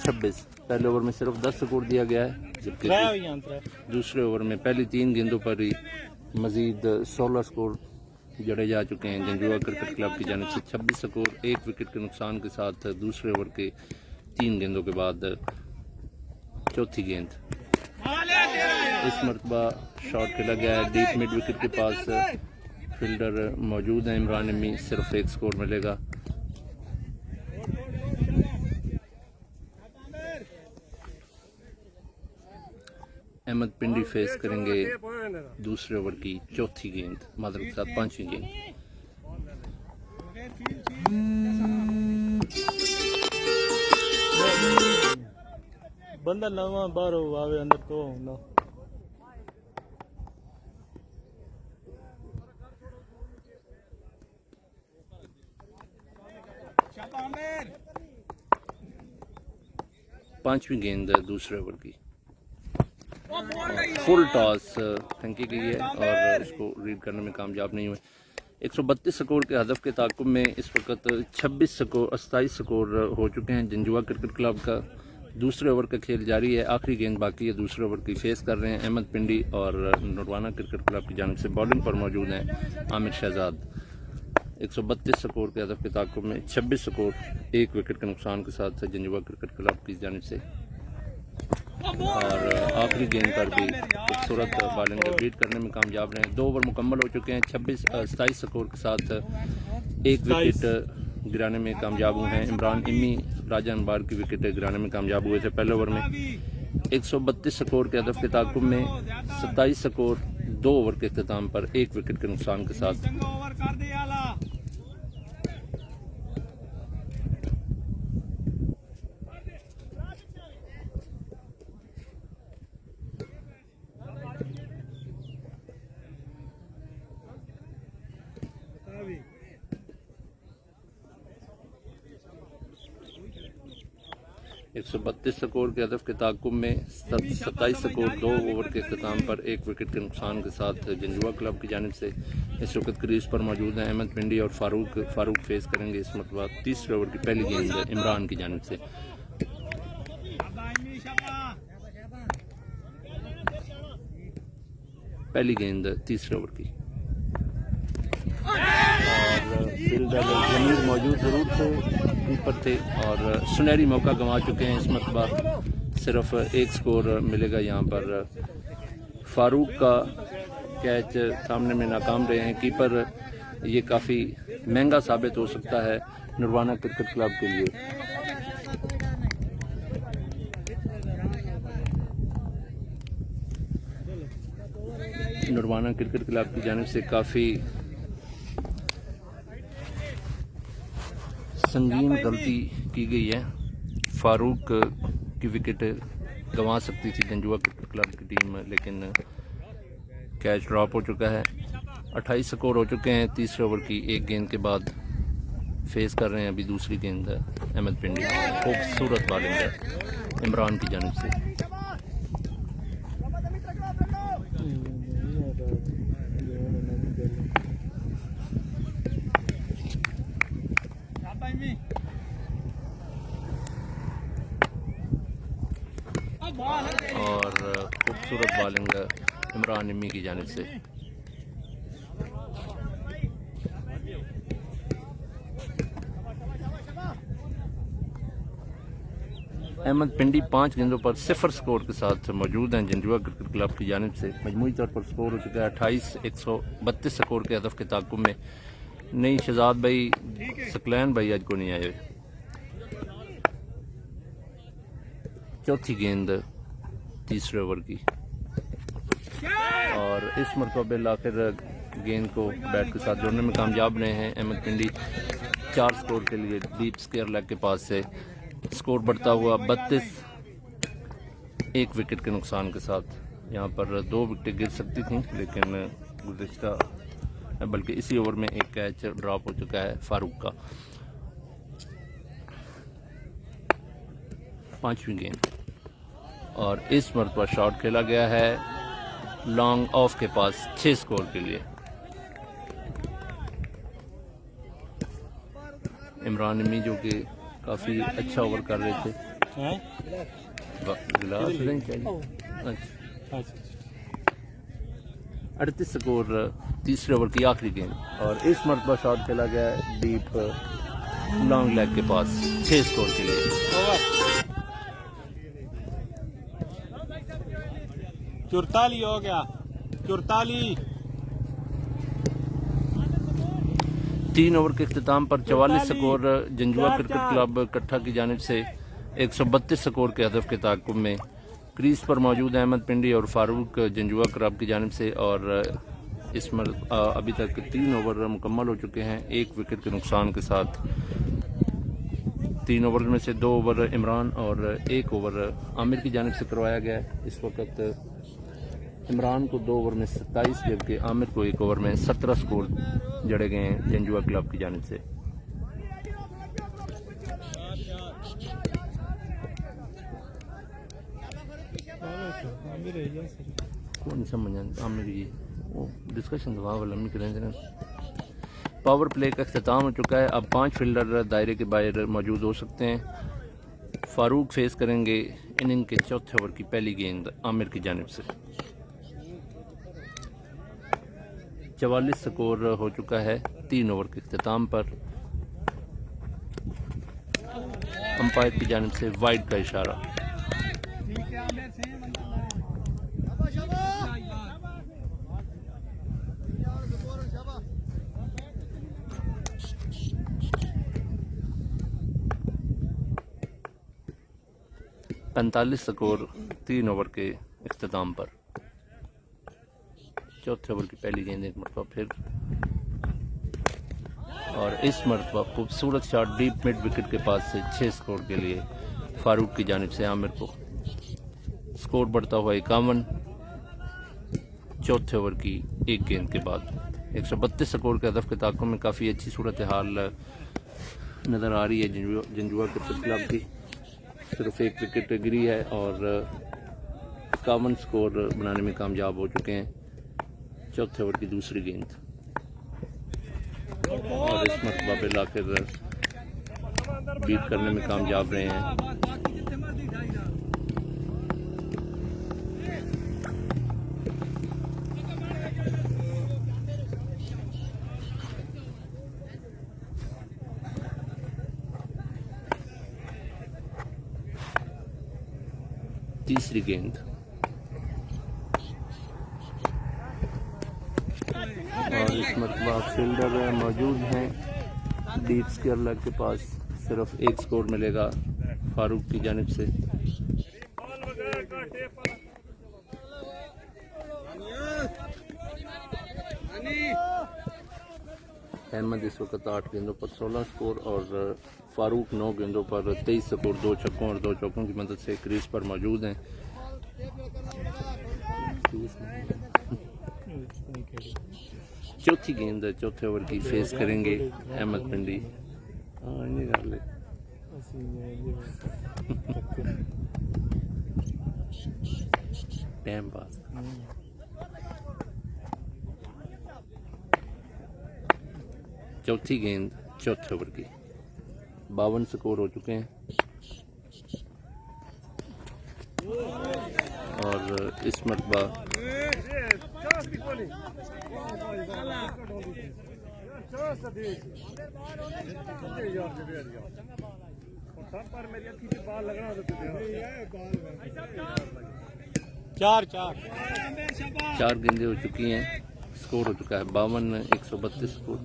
Speaker 1: 26। पहले ओवर में सिर्फ 10 स्कोर दिया गया है, जबकि दूसरे ओवर में पहली 3 गेंदों पर ही मजीद 16 स्कोर जड़े जा चुके हैं जंजुआ क्रिकेट क्लब की जानिब से। 26 स्कोर 1 विकेट के नुकसान के साथ दूसरे ओवर के 3 गेंदों के बाद चौथी गेंद। इस मरतबा शॉट खेला गया है डीप मिड विकेट के पास। फील्डर मौजूद है इमरान अम्मी, सिर्फ 1 स्कोर मिलेगा। अहमद पिंडी फेस करेंगे दूसरे ओवर की चौथी गेंद, मादर के साथ 5वीं गेंद।
Speaker 2: बंदा नवा बाहर आवे अंदर तो ना।
Speaker 1: पांचवी गेंद दूसरे ओवर की। फुल टॉस फेंकी गई है और उसको रीड करने में कामयाब नहीं हुए। 132 स्कोर के हदफ के ताकुब में इस वक्त 27 स्कोर हो चुके हैं जंजुआ क्रिकेट क्लब का। दूसरे ओवर का खेल जारी है, आखिरी गेंद बाकी है दूसरे ओवर की। फेस कर रहे हैं अहमद पिंडी और नुरवाना क्रिकेट क्लब की जानिब से बॉलिंग पर मौजूद हैं आमिर शहजाद। 132 स्कोर के हदफ के ताकुब में 26 स्कोर 1 विकेट के नुकसान के साथ जंजुआ क्रिकेट क्लब की जानिब से। और आखिरी गेंद पर भी खूबसूरत बॉलिंग बीट करने में कामयाब रहे। 2 ओवर मुकम्मल हो चुके हैं। 27 स्कोर के साथ 1 विकेट गिराने में कामयाब हुए हैं इमरान इम्मी। राजा अंबार की विकेट गिराने में कामयाब हुए थे पहले ओवर में। 132 स्कोर के हदफ के ताकुब में 27 स्कोर 2 ओवर के अख्ताम पर 1 विकेट के नुकसान के साथ। एक 132 स्कोर के हदफ के ताकुब में 27 स्कोर 2 ओवर के अख्ताम पर 1 विकेट के नुकसान के साथ जंजुआ क्लब की जानिब से इस वक्त क्रीज पर मौजूद हैं अहमद पिंडी और फारूक फेस करेंगे इस मरतबा तीसरे ओवर की पहली गेंद इमरान की जानिब से। पहली गेंद तीसरे ओवर की और फील्डर जमीर मौजूद जरूर थे ऊपर थे और सुनहरी मौका गंवा चुके हैं। इस मरतबा सिर्फ 1 स्कोर मिलेगा यहाँ पर। फारूक का कैच सामने में नाकाम रहे हैं कीपर। ये काफ़ी महंगा साबित हो सकता है नुरवाना क्रिकेट क्लब के लिए। नुरवाना क्रिकेट क्लब की जानिब से काफ़ी संगीन गलती की गई है। फारूक की विकेट गंवा सकती थी जंजुआ क्रिकेट क्लब की टीम, लेकिन कैच ड्रॉप हो चुका है। 28 स्कोर हो चुके हैं तीसरे ओवर की 1 गेंद के बाद। फेस कर रहे हैं अभी दूसरी गेंद अहमद पिंडी। खूबसूरत बॉलिंग है इमरान की जानिब से। और खूबसूरत बॉलिंग इमरान इम्मी की जानिब से। अहमद पिंडी 5 गेंदों पर 0 स्कोर के साथ मौजूद हैं जंजुआ क्रिकेट क्लब की जानिब से। मजमूई तौर पर स्कोर हो चुका है 28-132 स्कोर के हदफ के ताकुब में। नहीं, शहजाद भाई सकलैन भाई आज को नहीं आए। चौथी गेंद तीसरे ओवर की और इस मरतबा आखिर गेंद को बैट के साथ जोड़ने में कामयाब रहे हैं अहमद पिंडी। 4 स्कोर के लिए डीप स्क्वायर लेग के पास से स्कोर बढ़ता हुआ 32, 1 विकेट के नुकसान के साथ। यहाँ पर 2 विकेटें गिर सकती थीं, लेकिन गुज़िश्ता बल्कि इसी ओवर में एक कैच ड्रॉप हो चुका है फारूक का। 5वीं गेंद और इस मरतबा शॉट खेला गया है लॉन्ग ऑफ के पास 6 स्कोर के लिए। इमरान अमी जो कि काफ़ी अच्छा ओवर कर रहे थे। गिलास नहीं चाहिए। अच्छा, 38 स्कोर तीसरे ओवर की आखिरी गेंद और इस मरतबा शॉट खेला गया है डीप लॉन्ग लेग के पास 6 स्कोर के लिए।
Speaker 2: 44 हो गया, 44।
Speaker 1: 3 ओवर के इख्तिताम पर 44 स्कोर जंजुआ क्रिकेट क्लब कट्ठा की जानिब से 132 स्कोर के हदफ के ताकुब में। क्रीज पर मौजूद अहमद पिंडी और फारूक जंजुआ क्लब की जानिब से और अभी तक 3 ओवर मुकम्मल हो चुके हैं 1 विकेट के नुकसान के साथ। 3 ओवर में से 2 ओवर इमरान और 1 ओवर आमिर की जानिब से करवाया गया है। इस वक्त इमरान को 2 ओवर में 27 जबकि आमिर को 1 ओवर में 17 स्कोर जड़े गए हैं जंजुआ क्लब की जानिब से। कौन समझ आमिर जी वो डिस्कशन दवा वाला नहीं करेंगे। पावर प्ले का अख्तिताम हो चुका है। अब 5 फील्डर दायरे के बाहर मौजूद हो सकते हैं। फारूक फेस करेंगे इनिंग के चौथे ओवर की पहली गेंद आमिर की जानिब से। 44 स्कोर हो चुका है 3 ओवर के इख्तिताम पर। अंपायर की जानिब से वाइड का इशारा। पैंतालीस स्कोर 3 ओवर के इख्तिताम पर। चौथे ओवर की पहली गेंद एक मरतबा फिर और इस मरतबा खूबसूरत शॉट डीप मिड विकेट के पास से 6 स्कोर के लिए फारूक की जानिब से आमिर को। स्कोर बढ़ता हुआ 51 चौथे ओवर की एक गेंद के बाद। 132 स्कोर के हदफ के ताक़ुब में काफ़ी अच्छी सूरत हाल नज़र आ रही है जंजुआ क्रिकेट क्लब की। सिर्फ 1 विकेट गिरी है और 51 स्कोर बनाने में कामयाब हो चुके हैं। चौथे ओवर की दूसरी गेंद और इस मरतबा पे लाकर बीट करने में कामयाब रहे हैं। तीसरी गेंद और इस मरतबा फील्डर मौजूद हैं डीप स्क्वायर लेग के पास। सिर्फ 1 स्कोर मिलेगा फारूक की जानिब से। अहमद इस वक्त 8 गेंदों पर 16 स्कोर और फारूक 9 गेंदों पर 23 स्कोर 2 छक्कों और 2 चौकों की मदद से क्रीज पर मौजूद हैं। चौथी गेंद चौथे ओवर की फेस करेंगे अहमद पिंडी। Time pass. चौथी गेंद चौथे ओवर की 52 स्कोर हो चुके हैं और इस मरतबा
Speaker 3: सब पर मेरी अखी से बाल लगना होता है
Speaker 1: 4 गेंदें हो चुकी हैं। स्कोर हो चुका है 52-132 स्कोर।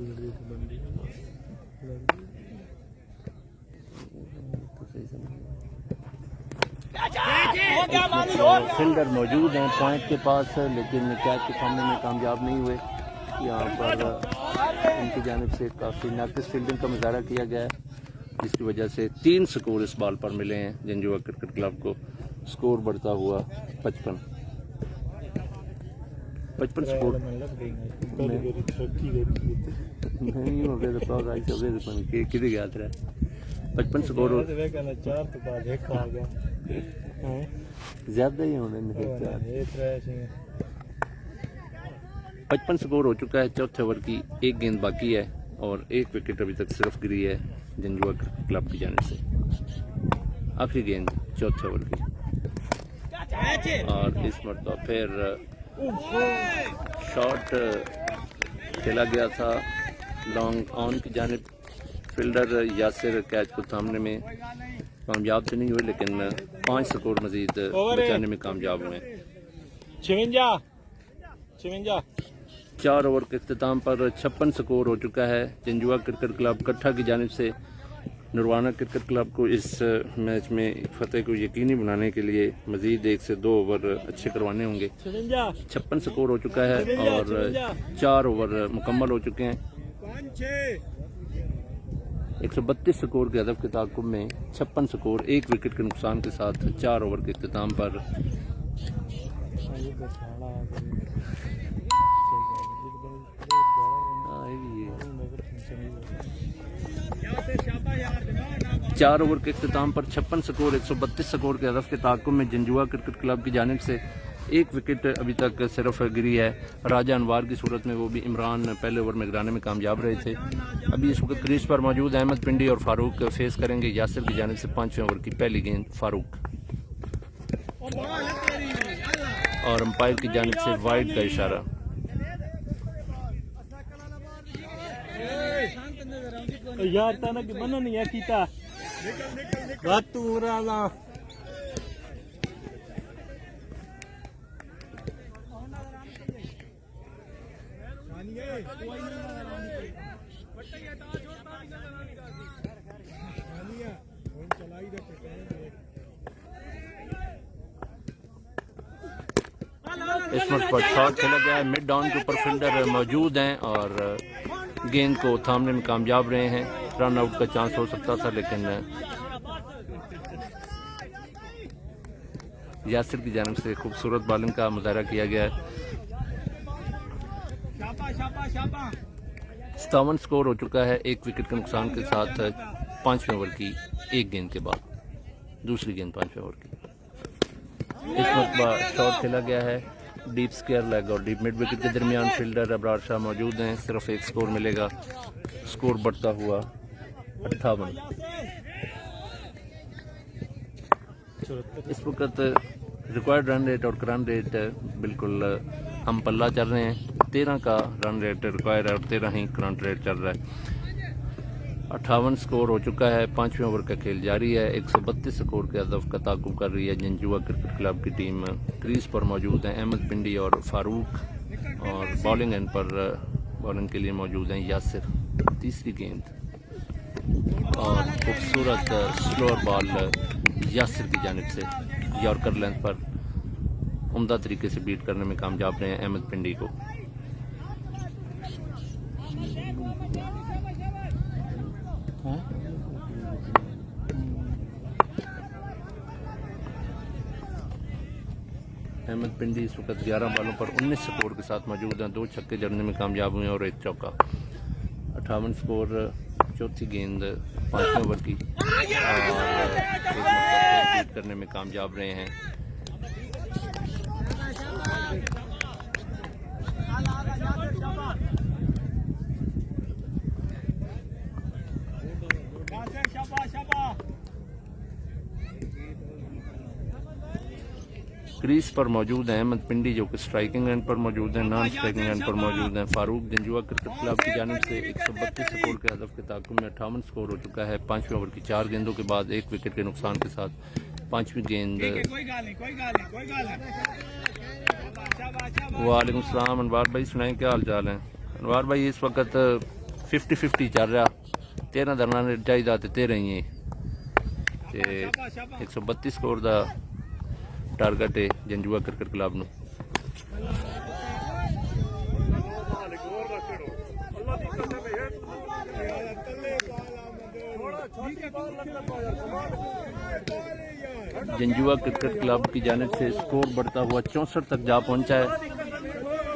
Speaker 1: फील्डर मौजूद हैं पॉइंट के पास, लेकिन कैच के सामने में कामयाब नहीं हुए। यहाँ पर उनकी जानिब से काफ़ी नाकिस फील्डिंग का मुजाहरा किया गया है, जिसकी वजह से 3 स्कोर इस बॉल पर मिले हैं जंजुआ क्रिकेट क्लब को। स्कोर बढ़ता हुआ 55 स्कोर नहीं हो गया। तो कितने गया था 55 स्कोर ज्यादा ही होने 55 स्कोर हो चुका है। चौथे ओवर की 1 गेंद बाकी है और 1 विकेट अभी तक सिर्फ गिरी है जंजुआ क्लब की जानिब से। आखिरी गेंद चौथे ओवर की और इस मरतबा फिर शॉट खेला गया था लॉन्ग ऑन की जानिब। फील्डर यासिर कैच को थामने में कामयाब तो नहीं हुए, लेकिन 5 स्कोर मजीद बचाने में कामयाब हुए।
Speaker 2: 56
Speaker 1: 4 ओवर के इख्तिताम पर 56 स्कोर हो चुका है। जंजुआ क्रिकेट क्लब कट्ठा की जानिब से नुरवाना क्रिकेट क्लब को इस मैच में फतेह को यकीनी बनाने के लिए मजीद 1 से 2 ओवर अच्छे करवाने होंगे। 56 स्कोर हो चुका है और 4 ओवर मुकम्मल हो चुके हैं। 132 स्कोर के हदफ के ताक़ुब में 56 स्कोर 1 विकेट के नुकसान के साथ 4 ओवर के इख्तिताम पर चार ओवर के इख्तिताम पर 56 स्कोर 132 स्कोर के हदफ के ताक़ुब में जंजुआ क्रिकेट क्लब की जानिब से 1 विकेट अभी तक सिर्फ गिरी है। राजा अनवार की सूरत में वो भी इमरान पहले ओवर में गिराने में कामयाब रहे थे। अभी इस वक्त क्रीज पर मौजूद अहमद पिंडी और फारूक फेस करेंगे यासिर की जानिब से 5वें ओवर की पहली गेंद। फारूक और अंपायर की जानिब से वाइड का इशारा।
Speaker 2: यार तना कि बना नहीं है कीता बात तू राला
Speaker 1: इस वक्त पर शॉट खेला गया है। मिड डाउन के ऊपर फील्डर मौजूद हैं और गेंद को थामने में कामयाब रहे हैं। रन आउट का चांस हो सकता था, लेकिन यासिर की जानिब से खूबसूरत बॉलिंग का मुजाहरा किया गया है। 57 स्कोर हो चुका है 1 विकेट के नुकसान के साथ 5वें ओवर की 1 गेंद के बाद। दूसरी गेंद 5वें ओवर की। इस वक्त शॉट खेला गया है डीप स्क्वायर लेग और डीप मिड विकेट के दरमियान। फील्डर अबरार शाह मौजूद हैं। सिर्फ 1 स्कोर मिलेगा। स्कोर बढ़ता हुआ 58। इस वक्त रिक्वायर्ड रन रेट और करंट रेट बिल्कुल हम पल्ला चल रहे हैं। 13 का रन रेट रिक्वायर्ड है और 13 ही करंट रेट चल रहा है। 58 स्कोर हो चुका है। 5वें ओवर का खेल जारी है। 132 स्कोर के हदफ का ताक़ुब कर रही है जंजुआ क्रिकेट क्लब की टीम। क्रीज पर मौजूद हैं अहमद पिंडी और फारूक और बॉलिंग एंड पर बॉलिंग के लिए मौजूद हैं यासिर। तीसरी गेंद और खूबसूरत स्लोअर बॉल यासिर की जानिब से यॉर्कर लेंथ पर उम्दा तरीके से बीट करने में कामयाब रहे हैं अहमद पिंडी को। अहमद पिंडी इस वक्त 11 बॉलों पर 19 स्कोर के साथ मौजूद हैं। 2 छक्के जड़ने में कामयाब हुए और 1 चौका। 58 स्कोर चौथी गेंद 5वें ओवर की और 1 बीट करने में कामयाब रहे हैं। क्रीज पर मौजूद हैं अहमद पिंडी जो कि स्ट्राइकिंग एंड पर मौजूद हैं, नॉन स्ट्राइकिंग एंड पर मौजूद हैं फारूक। जंजुआ क्रिकेट क्लब की जानिब से 132 स्कोर के हदफ के ताकुब में 58 स्कोर हो चुका है। 5वें ओवर की 4 गेंदों के बाद 1 विकेट के नुकसान के साथ 5वीं गेंद। वालेकुम सलाम अनवार भाई, सुनाएं क्या हाल चाल है? अनवार भाई इस वक्त 50-50 चल रहा, 13 दरना चाहिए 13 ही है। 132 स्कोर का टारगेट है जंजुआ क्रिकेट क्लब ਨੂੰ। जंजुआ क्रिकेट क्लब की जानिब से स्कोर बढ़ता हुआ 64 तक जा पहुंचा है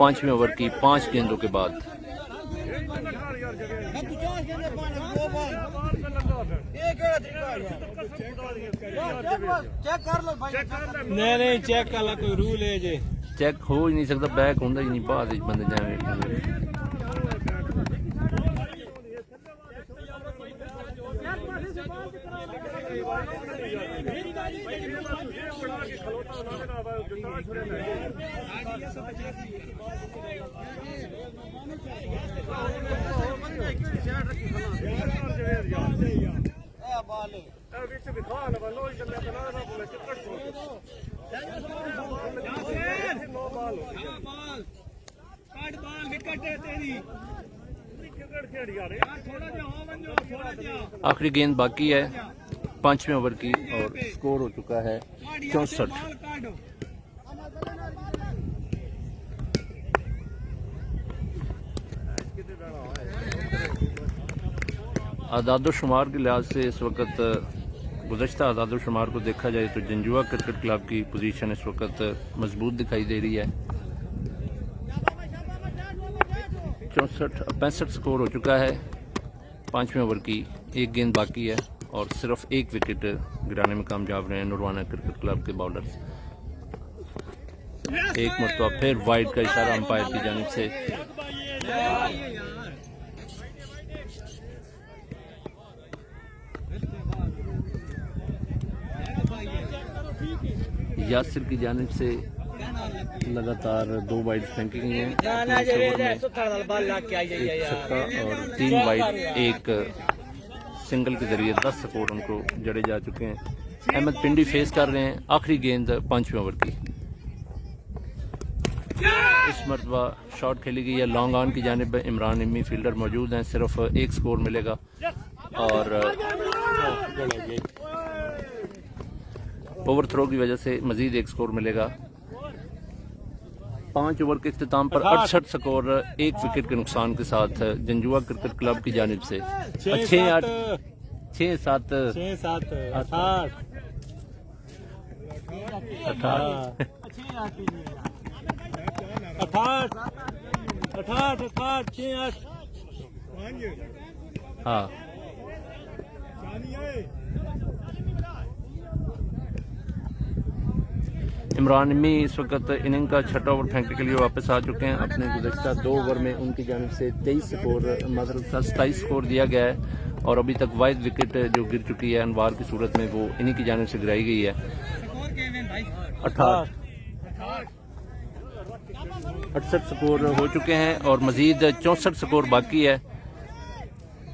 Speaker 1: 5वें ओवर की 5 गेंदों के बाद।
Speaker 2: नहीं चेक वाला कोई रूल है जे
Speaker 1: चेक हो ही नहीं सकता, बैक होंगे ही नहीं, बाद बंदे जाए। आखिरी गेंद बाकी है 5वें ओवर की और स्कोर हो चुका है 64। आदादोशुमार के लिहाज से इस वक्त गुज़श्ता आदादोशुमार को देखा जाए तो जंजुआ क्रिकेट क्लब की पोजीशन इस वक्त मजबूत दिखाई दे रही है। 65 स्कोर हो चुका है। 5वें ओवर की 1 गेंद बाकी है और सिर्फ 1 विकेट गिराने में कामयाब रहे हैं नुरवाना क्रिकेट क्लब के बॉलर्स। एक मरतबा फिर वाइड का इशारा अंपायर की जानिब से। यासिर की जानिब से लगातार 2 वाइड फेंकी गई हैं, 1 छक्का और 3 वाइड 1 सिंगल के जरिए 10 स्कोर उनको जड़े जा चुके हैं। अहमद पिंडी फेस कर रहे हैं आखिरी गेंद 5वें ओवर की। इस मरतबा शॉट खेली गई है लॉन्ग ऑन की जानिब। इमरान इम्मी फील्डर मौजूद हैं, सिर्फ 1 स्कोर मिलेगा और ओवर थ्रो की वजह से मजीद 1 स्कोर मिलेगा। 5 ओवर के इख्तिताम पर 68 स्कोर 1 विकेट के नुकसान के साथ जंजुआ क्रिकेट क्लब की जानिब से 6-8 6-7 हाँ इमरान इम्मी इस वक्त इनिंग का 6ठा ओवर फेंकने के लिए वापस आ चुके हैं। अपने गुज़श्ता 2 ओवर में उनकी जानिब से 23 स्कोर मतलब 27 स्कोर दिया गया है और अभी तक वाहिद विकेट जो गिर चुकी है अनवार की सूरत में वो इन्हीं की जानिब से गिराई गई है। 68 स्कोर हो चुके हैं और मजीद 64 स्कोर बाकी है।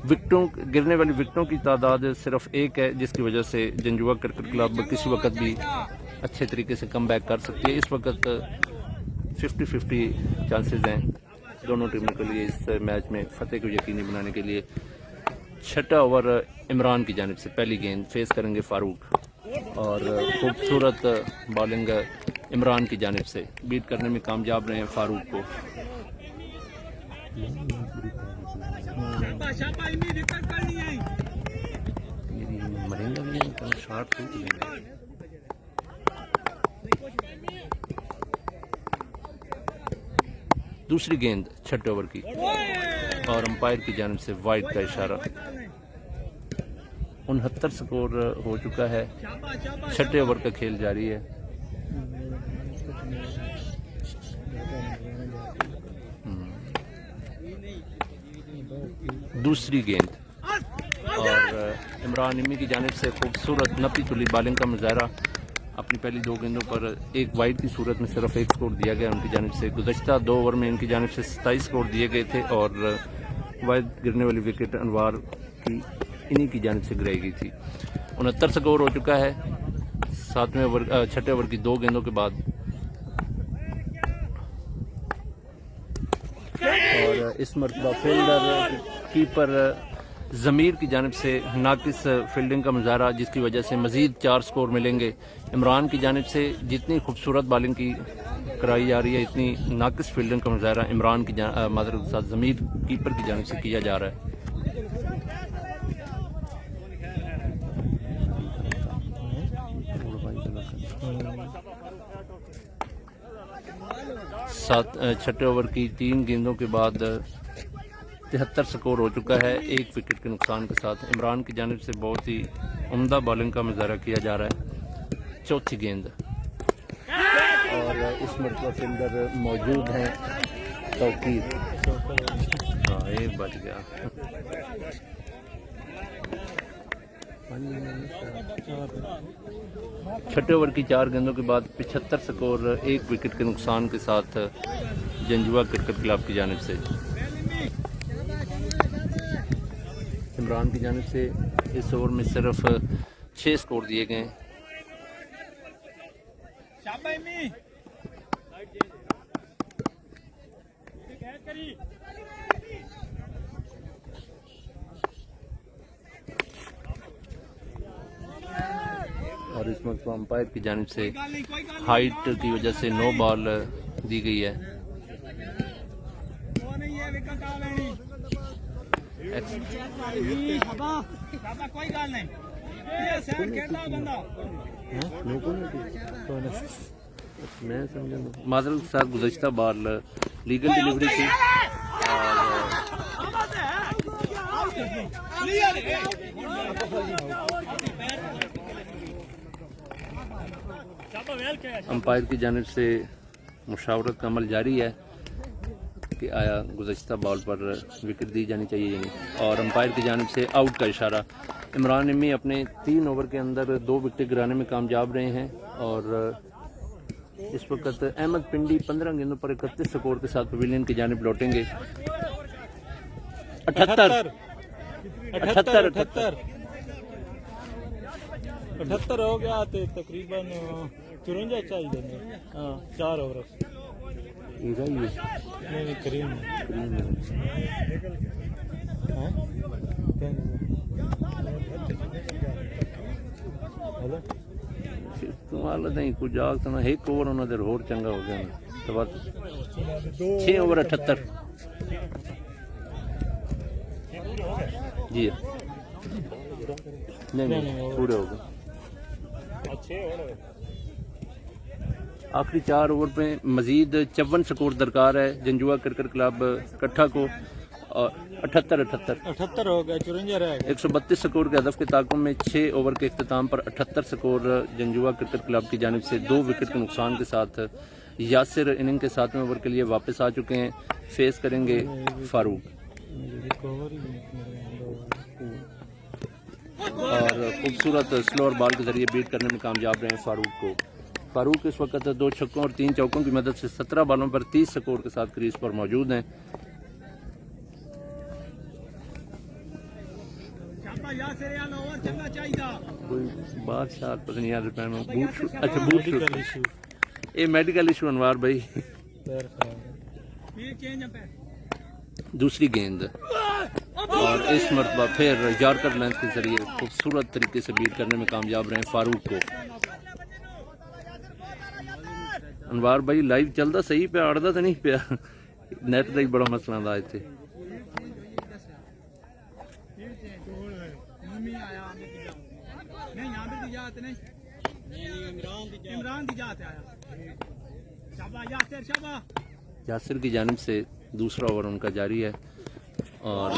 Speaker 1: विकेटों गिरने वाली विकेटों की तादाद सिर्फ 1 है जिसकी वजह से जंजुआ क्रिकेट क्लब किसी वक्त भी अच्छे तरीके से कम बैक कर सकती है। इस वक्त 50-50 चांसेस हैं दोनों टीमों के लिए इस मैच में फतेह को यकीनी बनाने के लिए। 6ठा ओवर इमरान की जानिब से पहली गेंद फेस करेंगे फारूक और खूबसूरत बॉलिंग इमरान की जानिब से बीट करने में कामयाब रहे हैं फारूक को। दूसरी गेंद 6ठे ओवर की और अंपायर की जानिब से वाइड का इशारा। 69 स्कोर हो चुका है। 6ठे ओवर का खेल जारी है। दूसरी गेंद और इमरान इम्मी की जानिब से खूबसूरत नपी तुली बॉलिंग का मुजाहरा। अपनी पहली 2 गेंदों पर एक वाइड की सूरत में सिर्फ 1 स्कोर दिया गया उनकी जानिब से। गुज़श्ता 2 ओवर में इनकी जानिब से 27 स्कोर दिए गए थे और वाइड गिरने वाली विकेट अनवार की इन्हीं की जानिब से गिराई गई थी। 69 स्कोर हो चुका है 6ठे ओवर की 2 गेंदों के बाद। और इस मरतबा फील्डर कीपर ज़मीर की जानिब से नाकिस फील्डिंग का मुजाहरा, जिसकी वजह से मज़ीद 4 स्कोर मिलेंगे। इमरान की जानिब से जितनी खूबसूरत बॉलिंग की कराई जा रही है, इतनी नाकिस फील्डिंग का मुजाहरा इमरान की मादर के साथ ज़मीर कीपर की जानिब से किया जा रहा है। छठे ओवर की 3 गेंदों के बाद 73 स्कोर हो चुका है 1 विकेट के नुकसान के साथ। इमरान की जानिब से बहुत ही उम्दा बॉलिंग का मुजाहरा किया जा रहा है। चौथी गेंद और इस मरतबा फील्डर मौजूद हैं तौकीर। हाँ, एक बच गया। छठे ओवर की 4 गेंदों के बाद 75 स्कोर 1 विकेट के नुकसान के साथ जंजुआ क्रिकेट क्लब की जानिब से। इमरान की जानिब से इस ओवर में सिर्फ 6 स्कोर दिए गए। और इस वक्त अंपायर की जानिब से हाइट की वजह से नो बॉल दी गई है। मैं समझा माजरत के साथ गुज़श्ता बॉल लीगल डिलीवरी थी अंपायर की जानिब से मुशावरत का अमल जारी है कि आया गुज़श्ता बॉल पर विकेट दी जानी चाहिए या नहीं। और अंपायर की जानिब से आउट का इशारा। इमरान निम्मी अपने 3 ओवर के अंदर 2 विकेट गिराने में कामयाब रहे हैं और इस वक्त अहमद पिंडी 15 गेंदों पर 31 स्कोर के साथ पवेलियन की जानिब लौटेंगे। 78
Speaker 2: हो गया तो तकरीबन 54 चाहिए। हाँ, 4 ओवर नहीं करीम
Speaker 1: कुछ आग तो एक ओवर उन्होंने होर चंगा हो गया तो बस 6 ओवर 78 जी नहीं पूरे हो गए। आखिरी 4 ओवर में मजीद 54 स्कोर दरकार है जंजुआ क्रिकेट क्लब कट्ठा को। और 78
Speaker 2: हो गया 54 रह गया।
Speaker 1: 132 स्कोर के हदफ के ताक़ुब में 6 ओवर के इख्तिताम पर 78 स्कोर जंजुआ क्रिकेट क्लब की जानिब से 2 विकेट के नुकसान के साथ यासिर इनिंग के 7वें ओवर के लिए वापस आ चुके हैं। फेस करेंगे फारूक और खूबसूरत स्लोअर बॉल के जरिए बीट करने में कामयाब रहे फारूक को। फारूक इस वक्त 2 छक्कों और 3 चौकों की मदद से 17 बॉलों पर 30 स्कोर के साथ क्रीज पर मौजूद हैं। कोई बादशाह पता नहीं यार बूट अच्छा बूट ये मेडिकल इशू अनवार भाई। दूसरी गेंद और इस मरतबा फिर यॉर्कर लेंथ के जरिए खूबसूरत तरीके से बीट करने में कामयाब रहे फारूक को। अनवार भाई लाइव चलता सही पे आड़दा तो नहीं पिया नेट का ही बड़ा मसला था इतने। यासिर की जानिब से दूसरा ओवर उनका जारी है और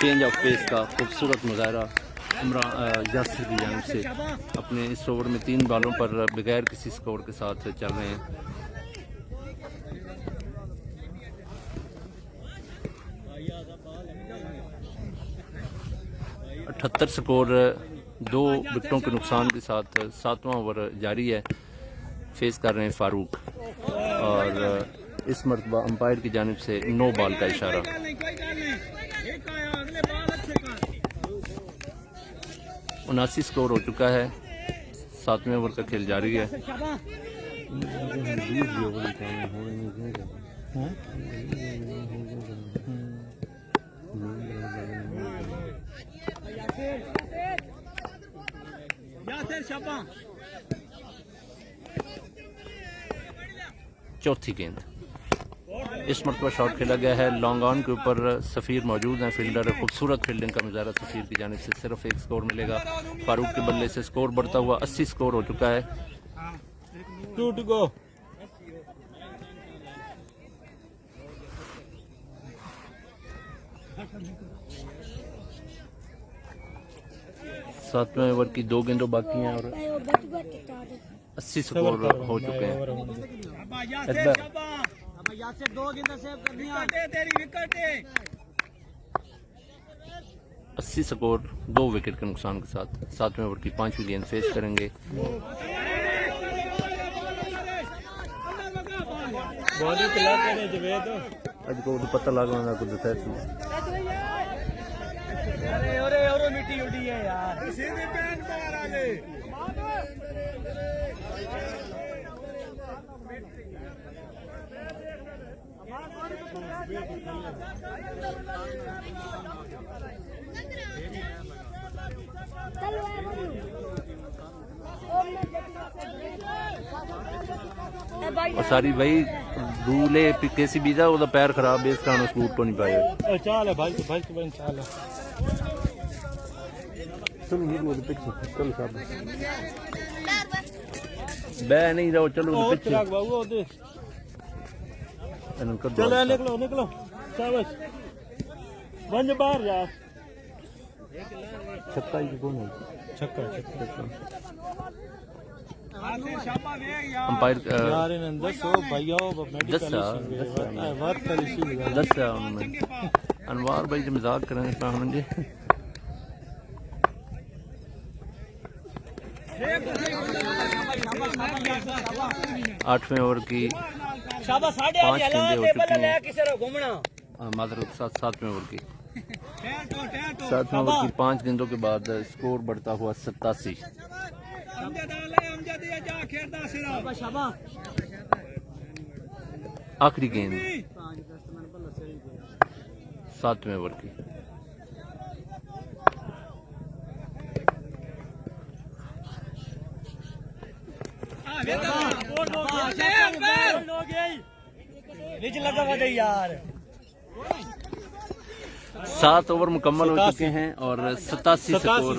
Speaker 1: चेंज ऑफ पेस का खूबसूरत मुजाहरा यासिर की जानिब से अपने इस ओवर में 3 बॉलों पर बगैर किसी स्कोर के साथ चल रहे हैं। अठहत्तर स्कोर 2 विकेटों के नुकसान के साथ 7वां ओवर जारी है। फेस कर रहे हैं फारूक और इस मरतबा अंपायर की जानिब से नो बॉल का इशारा। 79 स्कोर हो चुका है। 7वें ओवर का खेल जारी है। चौथी गेंद, इस मरतबा शॉट खेला गया है। लॉन्ग ऑन के ऊपर सफ़ीर मौजूद हैं। फील्डर खूबसूरत फील्डिंग का मुजाहरा सफ़ीर की जानिब से। सिर्फ 1 स्कोर मिलेगा। फारूक के बल्ले से स्कोर बढ़ता हुआ 80 स्कोर हो चुका है।
Speaker 2: 2 to go।
Speaker 1: सातवें ओवर की 2 गेंदों बाकी हैं और 80 स्कोर हो चुके हैं। अकबर 80 स्कोर 2 विकेट के नुकसान के साथ 7वें ओवर की 5वीं गेंद फेस करेंगे। आज को पता लगा कुछ
Speaker 3: मिट्टी उड़ी है यार। सीधी पैन मार आगे।
Speaker 1: और सारी भाई दूले कैसी बीजा वो पैर खराब है इसका सूट को नहीं पाया।
Speaker 2: चाल है भाई भाई के बन चाल है।
Speaker 1: चलो साहब बै नहीं रहो चलो पीछे
Speaker 2: चलो निकलो निकलो शाबाश बंज बाहर जा।
Speaker 1: छक्का ही कौन है?
Speaker 2: छक्का छक्का
Speaker 1: अंपायर
Speaker 2: यार इन दसो भैया मेडिकल
Speaker 1: दसा अनवार भाई जो मजाक करें मुझे। 8वें ओवर की 5 गेंदें हो चुकी हैं। मात्र 7वें ओवर की 7वें ओवर की 5 गेंदों के बाद स्कोर बढ़ता हुआ 87। आखिरी गेंद 7वें ओवर की
Speaker 3: यार
Speaker 1: 7 ओवर मुकम्मल हो चुके हैं और 87 स्कोर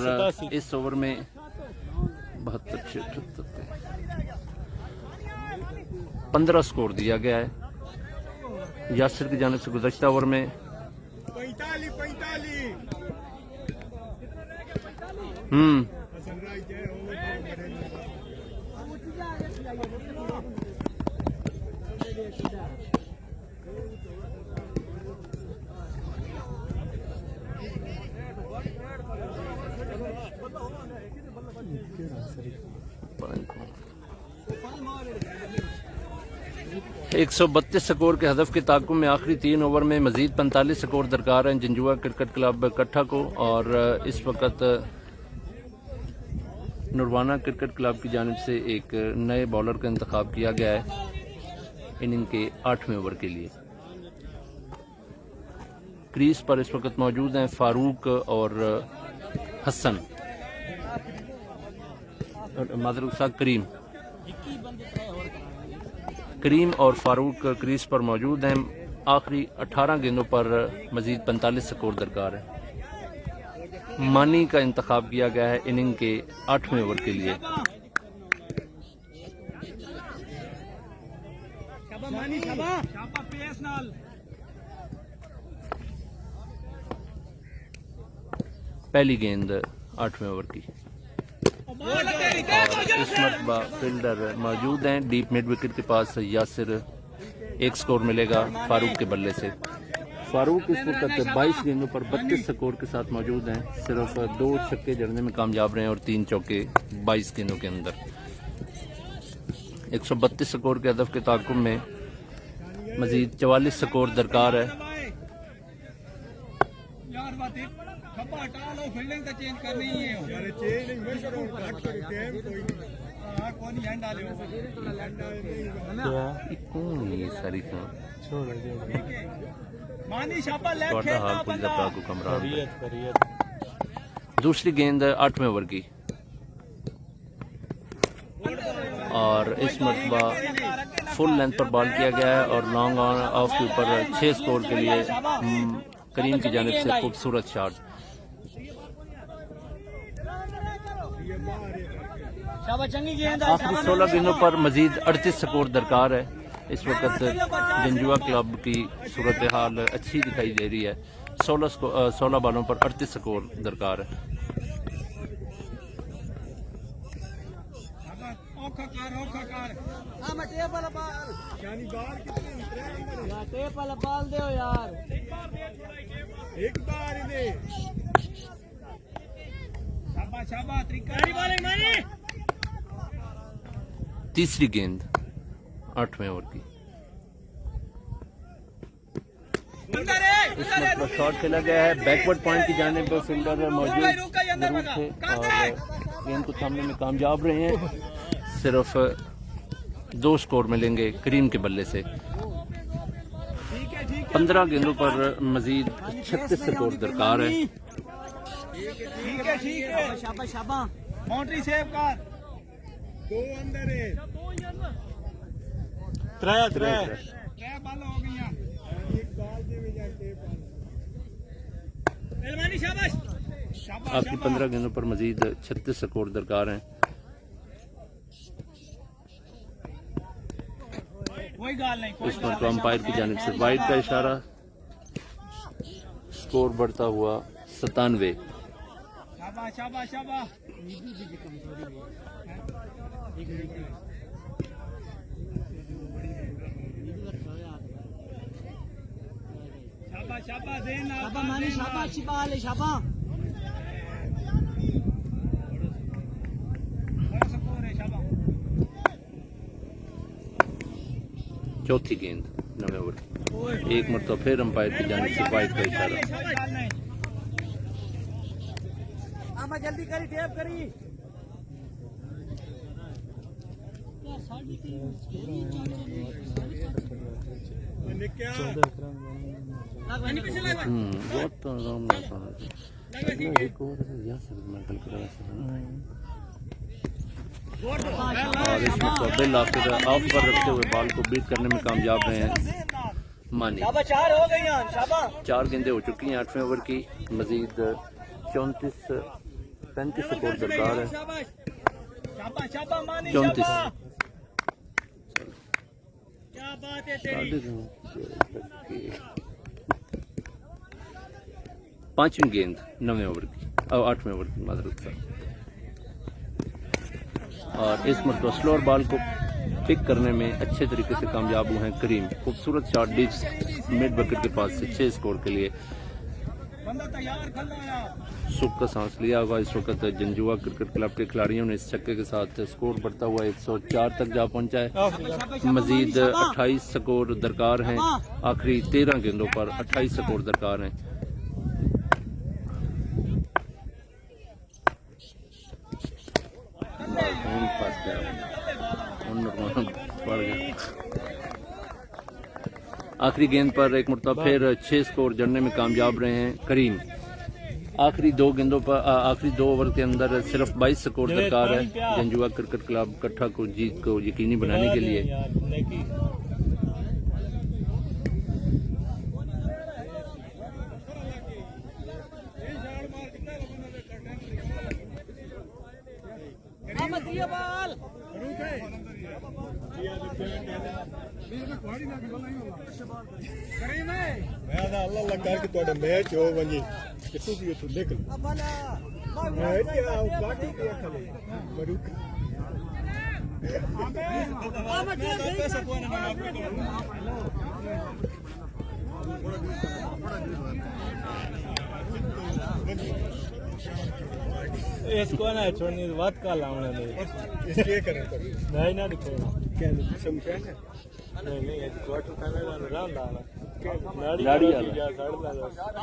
Speaker 1: इस ओवर में 72 15 स्कोर दिया गया है। यासिर की जानिब से गुज़श्ता ओवर में 45 132 स्कोर के हदफ के ताक़ुब में आखिरी 3 ओवर में मजीद 45 स्कोर दरकार हैं जंजुआ क्रिकेट क्लब कट्ठा को। और इस वक्त नुरवाना क्रिकेट क्लब की जानिब से एक नए बॉलर का इंतखाब किया गया है इनिंग के 8वें ओवर के लिए। क्रीज पर इस वक्त मौजूद हैं फारूक और हसन करीम और फारूक क्रीज पर मौजूद हैं। आखिरी 18 गेंदों पर मजीद 45 स्कोर दरकार है। मानी का इंतखाब किया गया है इनिंग के 8वें ओवर के लिए। पहली गेंद 8वें ओवर की और इस मरतबा फील्डर मौजूद हैं डीप मिड विकेट के पास। यासिर 1 स्कोर मिलेगा फारूक के बल्ले से। फारूक इस वक्त 22 गेंदों पर 32 स्कोर के साथ मौजूद हैं। सिर्फ 2 छक्के जड़ने में कामयाब रहे हैं और 3 चौके 22 गेंदों के अंदर। 132 स्कोर के हदफ के ताकुब में मजीद 44 स्कोर दरकार है।
Speaker 3: यार बात एक खब्बा हटा लो, फील्डिंग तो चेंज करनी ही है यार। चेंज नहीं मैं करो काट कर गेम कोई नहीं। हां कौन हैंड डाले हो
Speaker 1: कौन ये सारी का
Speaker 2: छोड़ दे
Speaker 3: मानी शाबा लेफ्ट
Speaker 1: छोटा हाल
Speaker 3: खेलना
Speaker 1: कुछ
Speaker 3: बंदा।
Speaker 1: दफा को कमरान।
Speaker 2: करियत
Speaker 1: दूसरी गेंद 8वें ओवर की और इस मरतबा फुल लेंथ पर बॉल किया गया है और लॉन्ग ऑन ऑफ के ऊपर 6 स्कोर के लिए करीम की जानिब से खूबसूरत शॉट। आखिरी 16 गेंदों पर मजीद 38 स्कोर दरकार है। इस वक्त जंजुआ क्लब की सूरत हाल अच्छी दिखाई दे रही है। 16 बॉलों पर 38 स्कोर दरकार है।
Speaker 3: यानी बाहर कितने उतरे अंदर
Speaker 4: यार टेप वाला बाल दो यार।
Speaker 3: एक बार इधर शाबाश शाबाश तरीका वाले मारे।
Speaker 1: तीसरी गेंद 8वें ओवर की इस मतलब शॉट खेला गया है। बैकवर्ड पॉइंट की जाने पर फील्डर मौजूद थे और गेंद को थामने में कामयाब रहे हैं। सिर्फ 2 स्कोर मिलेंगे करीम के बल्ले से। 15 गेंदों पर मजीद 36 स्कोर दरकार है।
Speaker 3: ठीक है
Speaker 4: शाबाश शाबाश।
Speaker 3: बाउंड्री सेव कर। 2 अंदर है।
Speaker 2: त्रै
Speaker 3: त्रै बॉल हो गई हैं। एक बॉल दे में जाके मेहरबानी शाबाश शाबाश।
Speaker 1: आखिरी 15 गेंदों पर मजीद 36 स्कोर दरकार हैं।
Speaker 3: कोई गाल नहीं
Speaker 1: इस पर अंपायर की जानिब से वाइड का इशारा। स्कोर बढ़ता हुआ 97।
Speaker 3: शाबाश शाबाश शाबाश। शाबाश शाबाश देना
Speaker 4: शाबाश मानी शाबाश अच्छी बाल है शाबाश।
Speaker 3: बड़ा स्कोर है शाबाश।
Speaker 1: चौथी गेंद 9वें ओवर। एक मरतबा फिर अंपायर की जानिब से वाइड का इशारा।
Speaker 4: आमा जल्दी करी टेप करी।
Speaker 3: क्या
Speaker 1: बहुत आराम और इस मतलब बिल आखिर ऑफ पर रखते हुए बॉल को बीट करने में कामयाब रहे हैं मानी।
Speaker 4: शाबाश 4 हो गई हैं शाबाश।
Speaker 1: 4 गेंदें हो चुकी हैं 8वें ओवर की। मजीद 34-35 स्कोर दरकार है। 34
Speaker 3: क्या बात है तेरी।
Speaker 1: 5वीं गेंद 9वें ओवर की और 8वें ओवर की माजरत से। और इस मरतबा स्लोअर बॉल को पिक करने में अच्छे तरीके से कामयाब हुए हैं करीम। खूबसूरत शॉट डिच मिड विकेट के पास से 6 स्कोर के लिए सुख का सांस लिया होगा। इस वक्त जंजुआ क्रिकेट क्लब के खिलाड़ियों ने इस छक्के के साथ स्कोर बढ़ता हुआ 104 तक जा पहुंचा है। मजीद 28 स्कोर दरकार हैं। आखिरी 13 गेंदों पर 28 स्कोर दरकार हैं। आखिरी गेंद पर एक मरतबा फिर 6 स्कोर जड़ने में कामयाब रहे हैं करीम। आखिरी 2 गेंदों पर आखिरी 2 ओवर के अंदर सिर्फ 22 स्कोर दरकार है जंजुआ क्रिकेट क्लब कट्ठा को जीत को यकीनी बनाने के लिए।
Speaker 3: अल्लाह लगा कि ਤੁਹਾਡਾ मैच हो वञे कि ਤੁਸੀਂ ਇੱਥੋਂ ਨਿਕਲ मैच आओ बाकी के खले मरूक
Speaker 2: इसको ना छोड़नी बात का लाऊंगा नहीं
Speaker 3: इसलिए करें तो
Speaker 2: नहीं ना दिखो
Speaker 3: क्या समझा है
Speaker 2: नहीं नहीं क्वार्टर फाइनल में राउंड आना
Speaker 1: लाड़ी
Speaker 2: लाड़ी
Speaker 1: वाला।
Speaker 2: जा साढ़े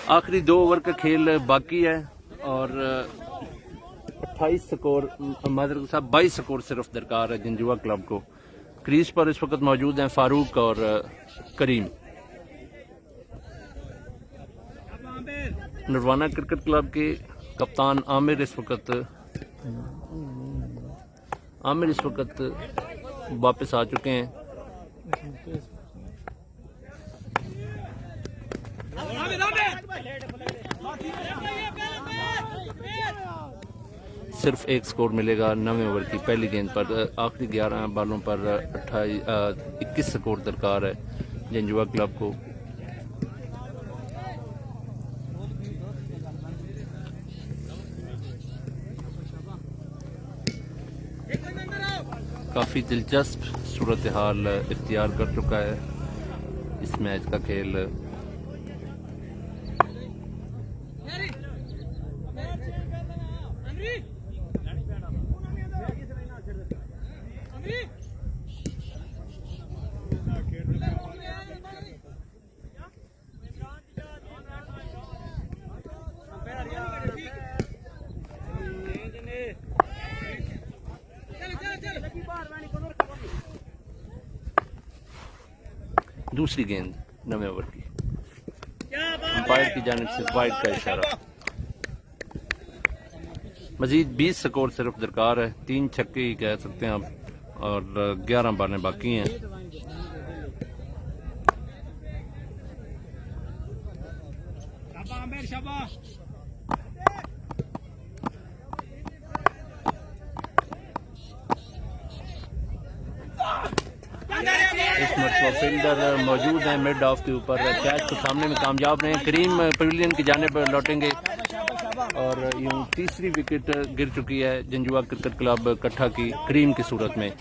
Speaker 1: आखिरी 2 ओवर का खेल बाकी है और 28 स्कोर मादर साहब 22 स्कोर सिर्फ दरकार है जंजुआ क्लब को। क्रीज पर इस वक्त मौजूद हैं फारूक और करीम। नरवाना क्रिकेट क्लब के कप्तान आमिर इस वक्त वापस आ चुके हैं। सिर्फ 1 स्कोर मिलेगा 9वें ओवर की पहली गेंद पर। आखिरी 11 बालों पर 21 स्कोर दरकार है जंजुआ क्लब को। काफ़ी दिलचस्प सूरत हाल इख्तियार कर चुका है इस मैच का खेल। दूसरी गेंद 9वें ओवर की, अंपायर की जानिब से वाइड का इशारा। मजीद 20 स्कोर सिर्फ दरकार है, 3 छक्के ही कह सकते हैं आप और 11 बालें बाकी हैं। इस मरतबा फील्डर मौजूद हैं मिड ऑफ के ऊपर, कैच को सामने में कामयाब रहे। करीम पवेलियन की जानिब लौटेंगे और यूं तीसरी विकेट गिर चुकी है जंजुआ क्रिकेट क्लब कट्ठा की करीम की सूरत में।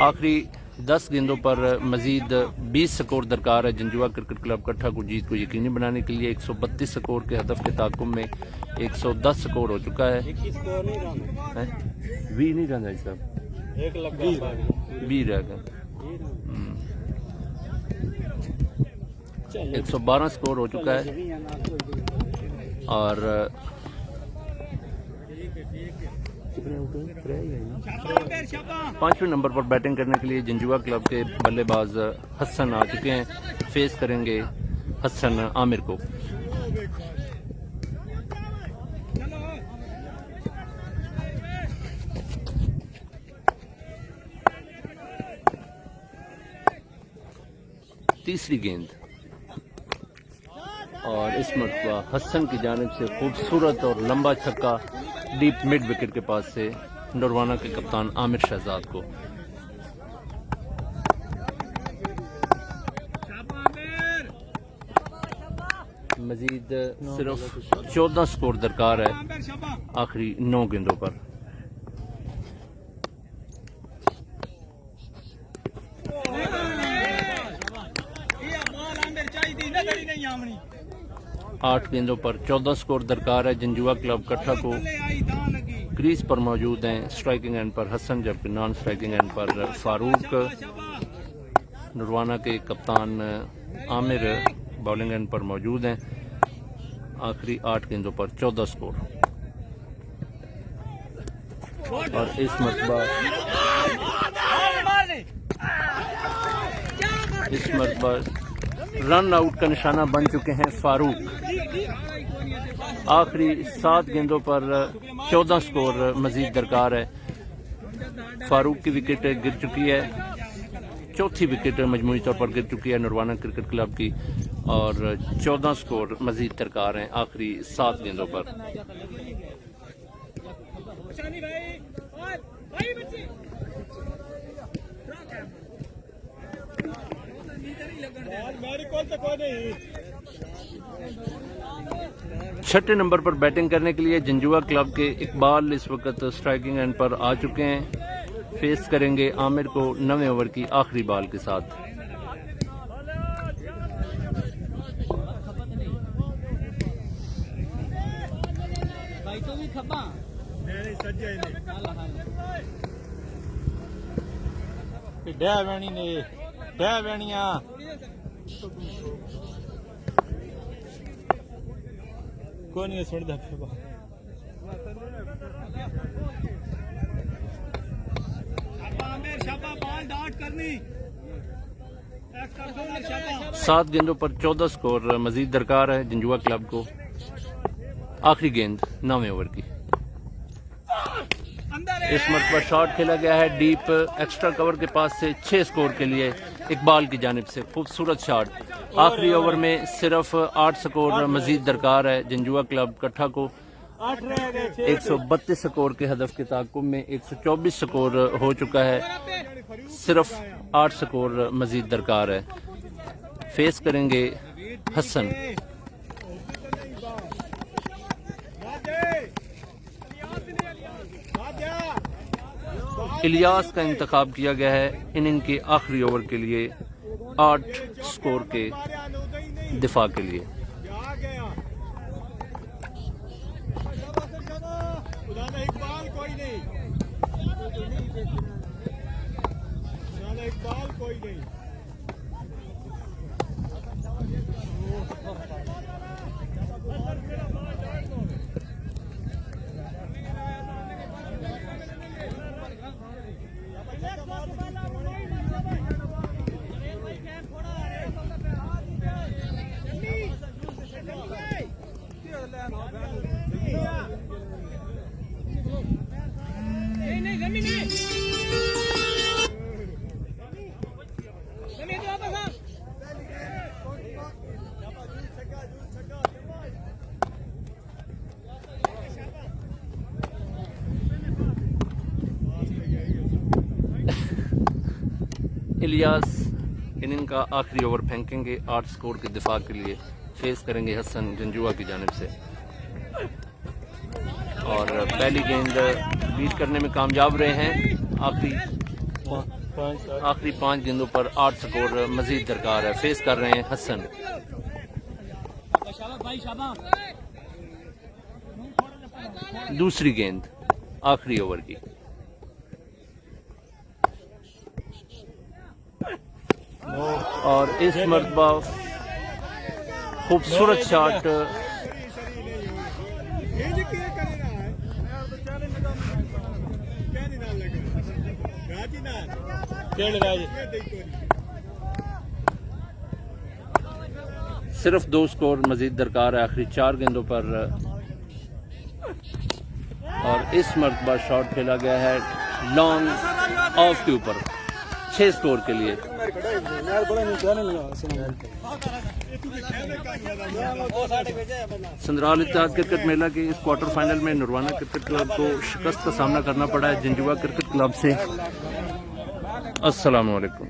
Speaker 1: आखिरी 10 गेंदों पर मजीद 20 स्कोर दरकार है जंजुआ क्रिकेट क्लब कट्ठा को जीत को यकीनी बनाने के लिए। 132 स्कोर के हदफ के ताकुम में 110 स्कोर हो चुका है। 20 नहीं रहना साहब, 20 रह गए। 112 स्कोर हो चुका है और 5वें नंबर पर बैटिंग करने के लिए जंजुआ क्लब के बल्लेबाज हसन आ चुके हैं। फेस करेंगे हसन आमिर को। तीसरी गेंद और इस मरतबा हसन की जानिब से खूबसूरत और लंबा छक्का डीप मिड विकेट के पास से नरवाना के कप्तान आमिर शहजाद को। मजीद सिर्फ 14 स्कोर दरकार है आखिरी 9 गेंदों पर। आठ गेंदों पर 14 स्कोर दरकार है जंजुआ क्लब कट्ठा को। क्रीज पर मौजूद हैं स्ट्राइकिंग एंड पर हसन जबकि नॉन स्ट्राइकिंग एंड पर फारूक। नरवाना के कप्तान आमिर बॉलिंग एंड पर मौजूद हैं। आखिरी 8 गेंदों पर 14 स्कोर और इस मरतबा रन आउट का निशाना बन चुके हैं फारूक। आखिरी 7 गेंदों पर 14 स्कोर मजीद दरकार है। फारूक की विकेट गिर चुकी है, चौथी विकेट मजमूई तौर पर गिर चुकी है नरवाना क्रिकेट क्लब की और 14 स्कोर मजीद दरकार हैं आखिरी 7 गेंदों पर।
Speaker 3: मेरी कौन सा कोई नहीं
Speaker 1: छठे नंबर पर बैटिंग करने के लिए जंजुआ क्लब के इकबाल इस वक्त स्ट्राइकिंग एंड पर आ चुके हैं। फेस करेंगे आमिर को 9वें ओवर की आखिरी बॉल के साथ।
Speaker 4: भाई तो भी खपा
Speaker 3: नहीं सज्जे
Speaker 2: ढह बैणी ने ढह बैणिया कोई नहीं सुन दे
Speaker 4: शाबा बॉल डॉट करनी
Speaker 1: 7 गेंदों पर 14 स्कोर मजीद दरकार है जंजुआ क्लब को। आखिरी गेंद 9वें ओवर की। इस मरतबा शॉट खेला गया है डीप एक्स्ट्रा कवर के पास से 6 स्कोर के लिए इकबाल की जानिब से। खूबसूरत शॉट। आखिरी ओवर में सिर्फ 8 स्कोर मजीद दरकार है जंजुआ क्लब कट्ठा को। 132 स्कोर के हदफ के ताकुब में 124 स्कोर हो चुका है। सिर्फ 8 स्कोर मजीद दरकार है। फेस करेंगे हसन। इलियास का इंतखाब किया गया है इनिंग के आखिरी ओवर के लिए 8 स्कोर के दिफा के लिए।
Speaker 3: इकबाल कोई नहीं
Speaker 1: इलियास इनिंग का आखिरी ओवर फेंकेंगे 8 स्कोर के दिफा के लिए। फेस करेंगे हसन जंजुआ की जानिब से और पहली गेंद बीट करने में कामयाब रहे हैं। आखिरी 5 गेंदों पर 8 स्कोर मजीद दरकार है। फेस कर रहे हैं हसन। दूसरी गेंद आखिरी ओवर की। और इस मरतबा खूबसूरत शॉट। सिर्फ 2 स्कोर मजीद दरकार है आखिरी 4 गेंदों पर। और इस मरतबा शॉट खेला गया है लॉन्ग ऑफ के ऊपर 6 स्कोर के लिए। संदराल इत्तेहाद क्रिकेट मेला के इस क्वार्टर फाइनल में नुरवाना क्रिकेट क्लब को शिकस्त का सामना करना पड़ा है जंजुआ क्रिकेट क्लब से। अस्सलाम वालेकुम।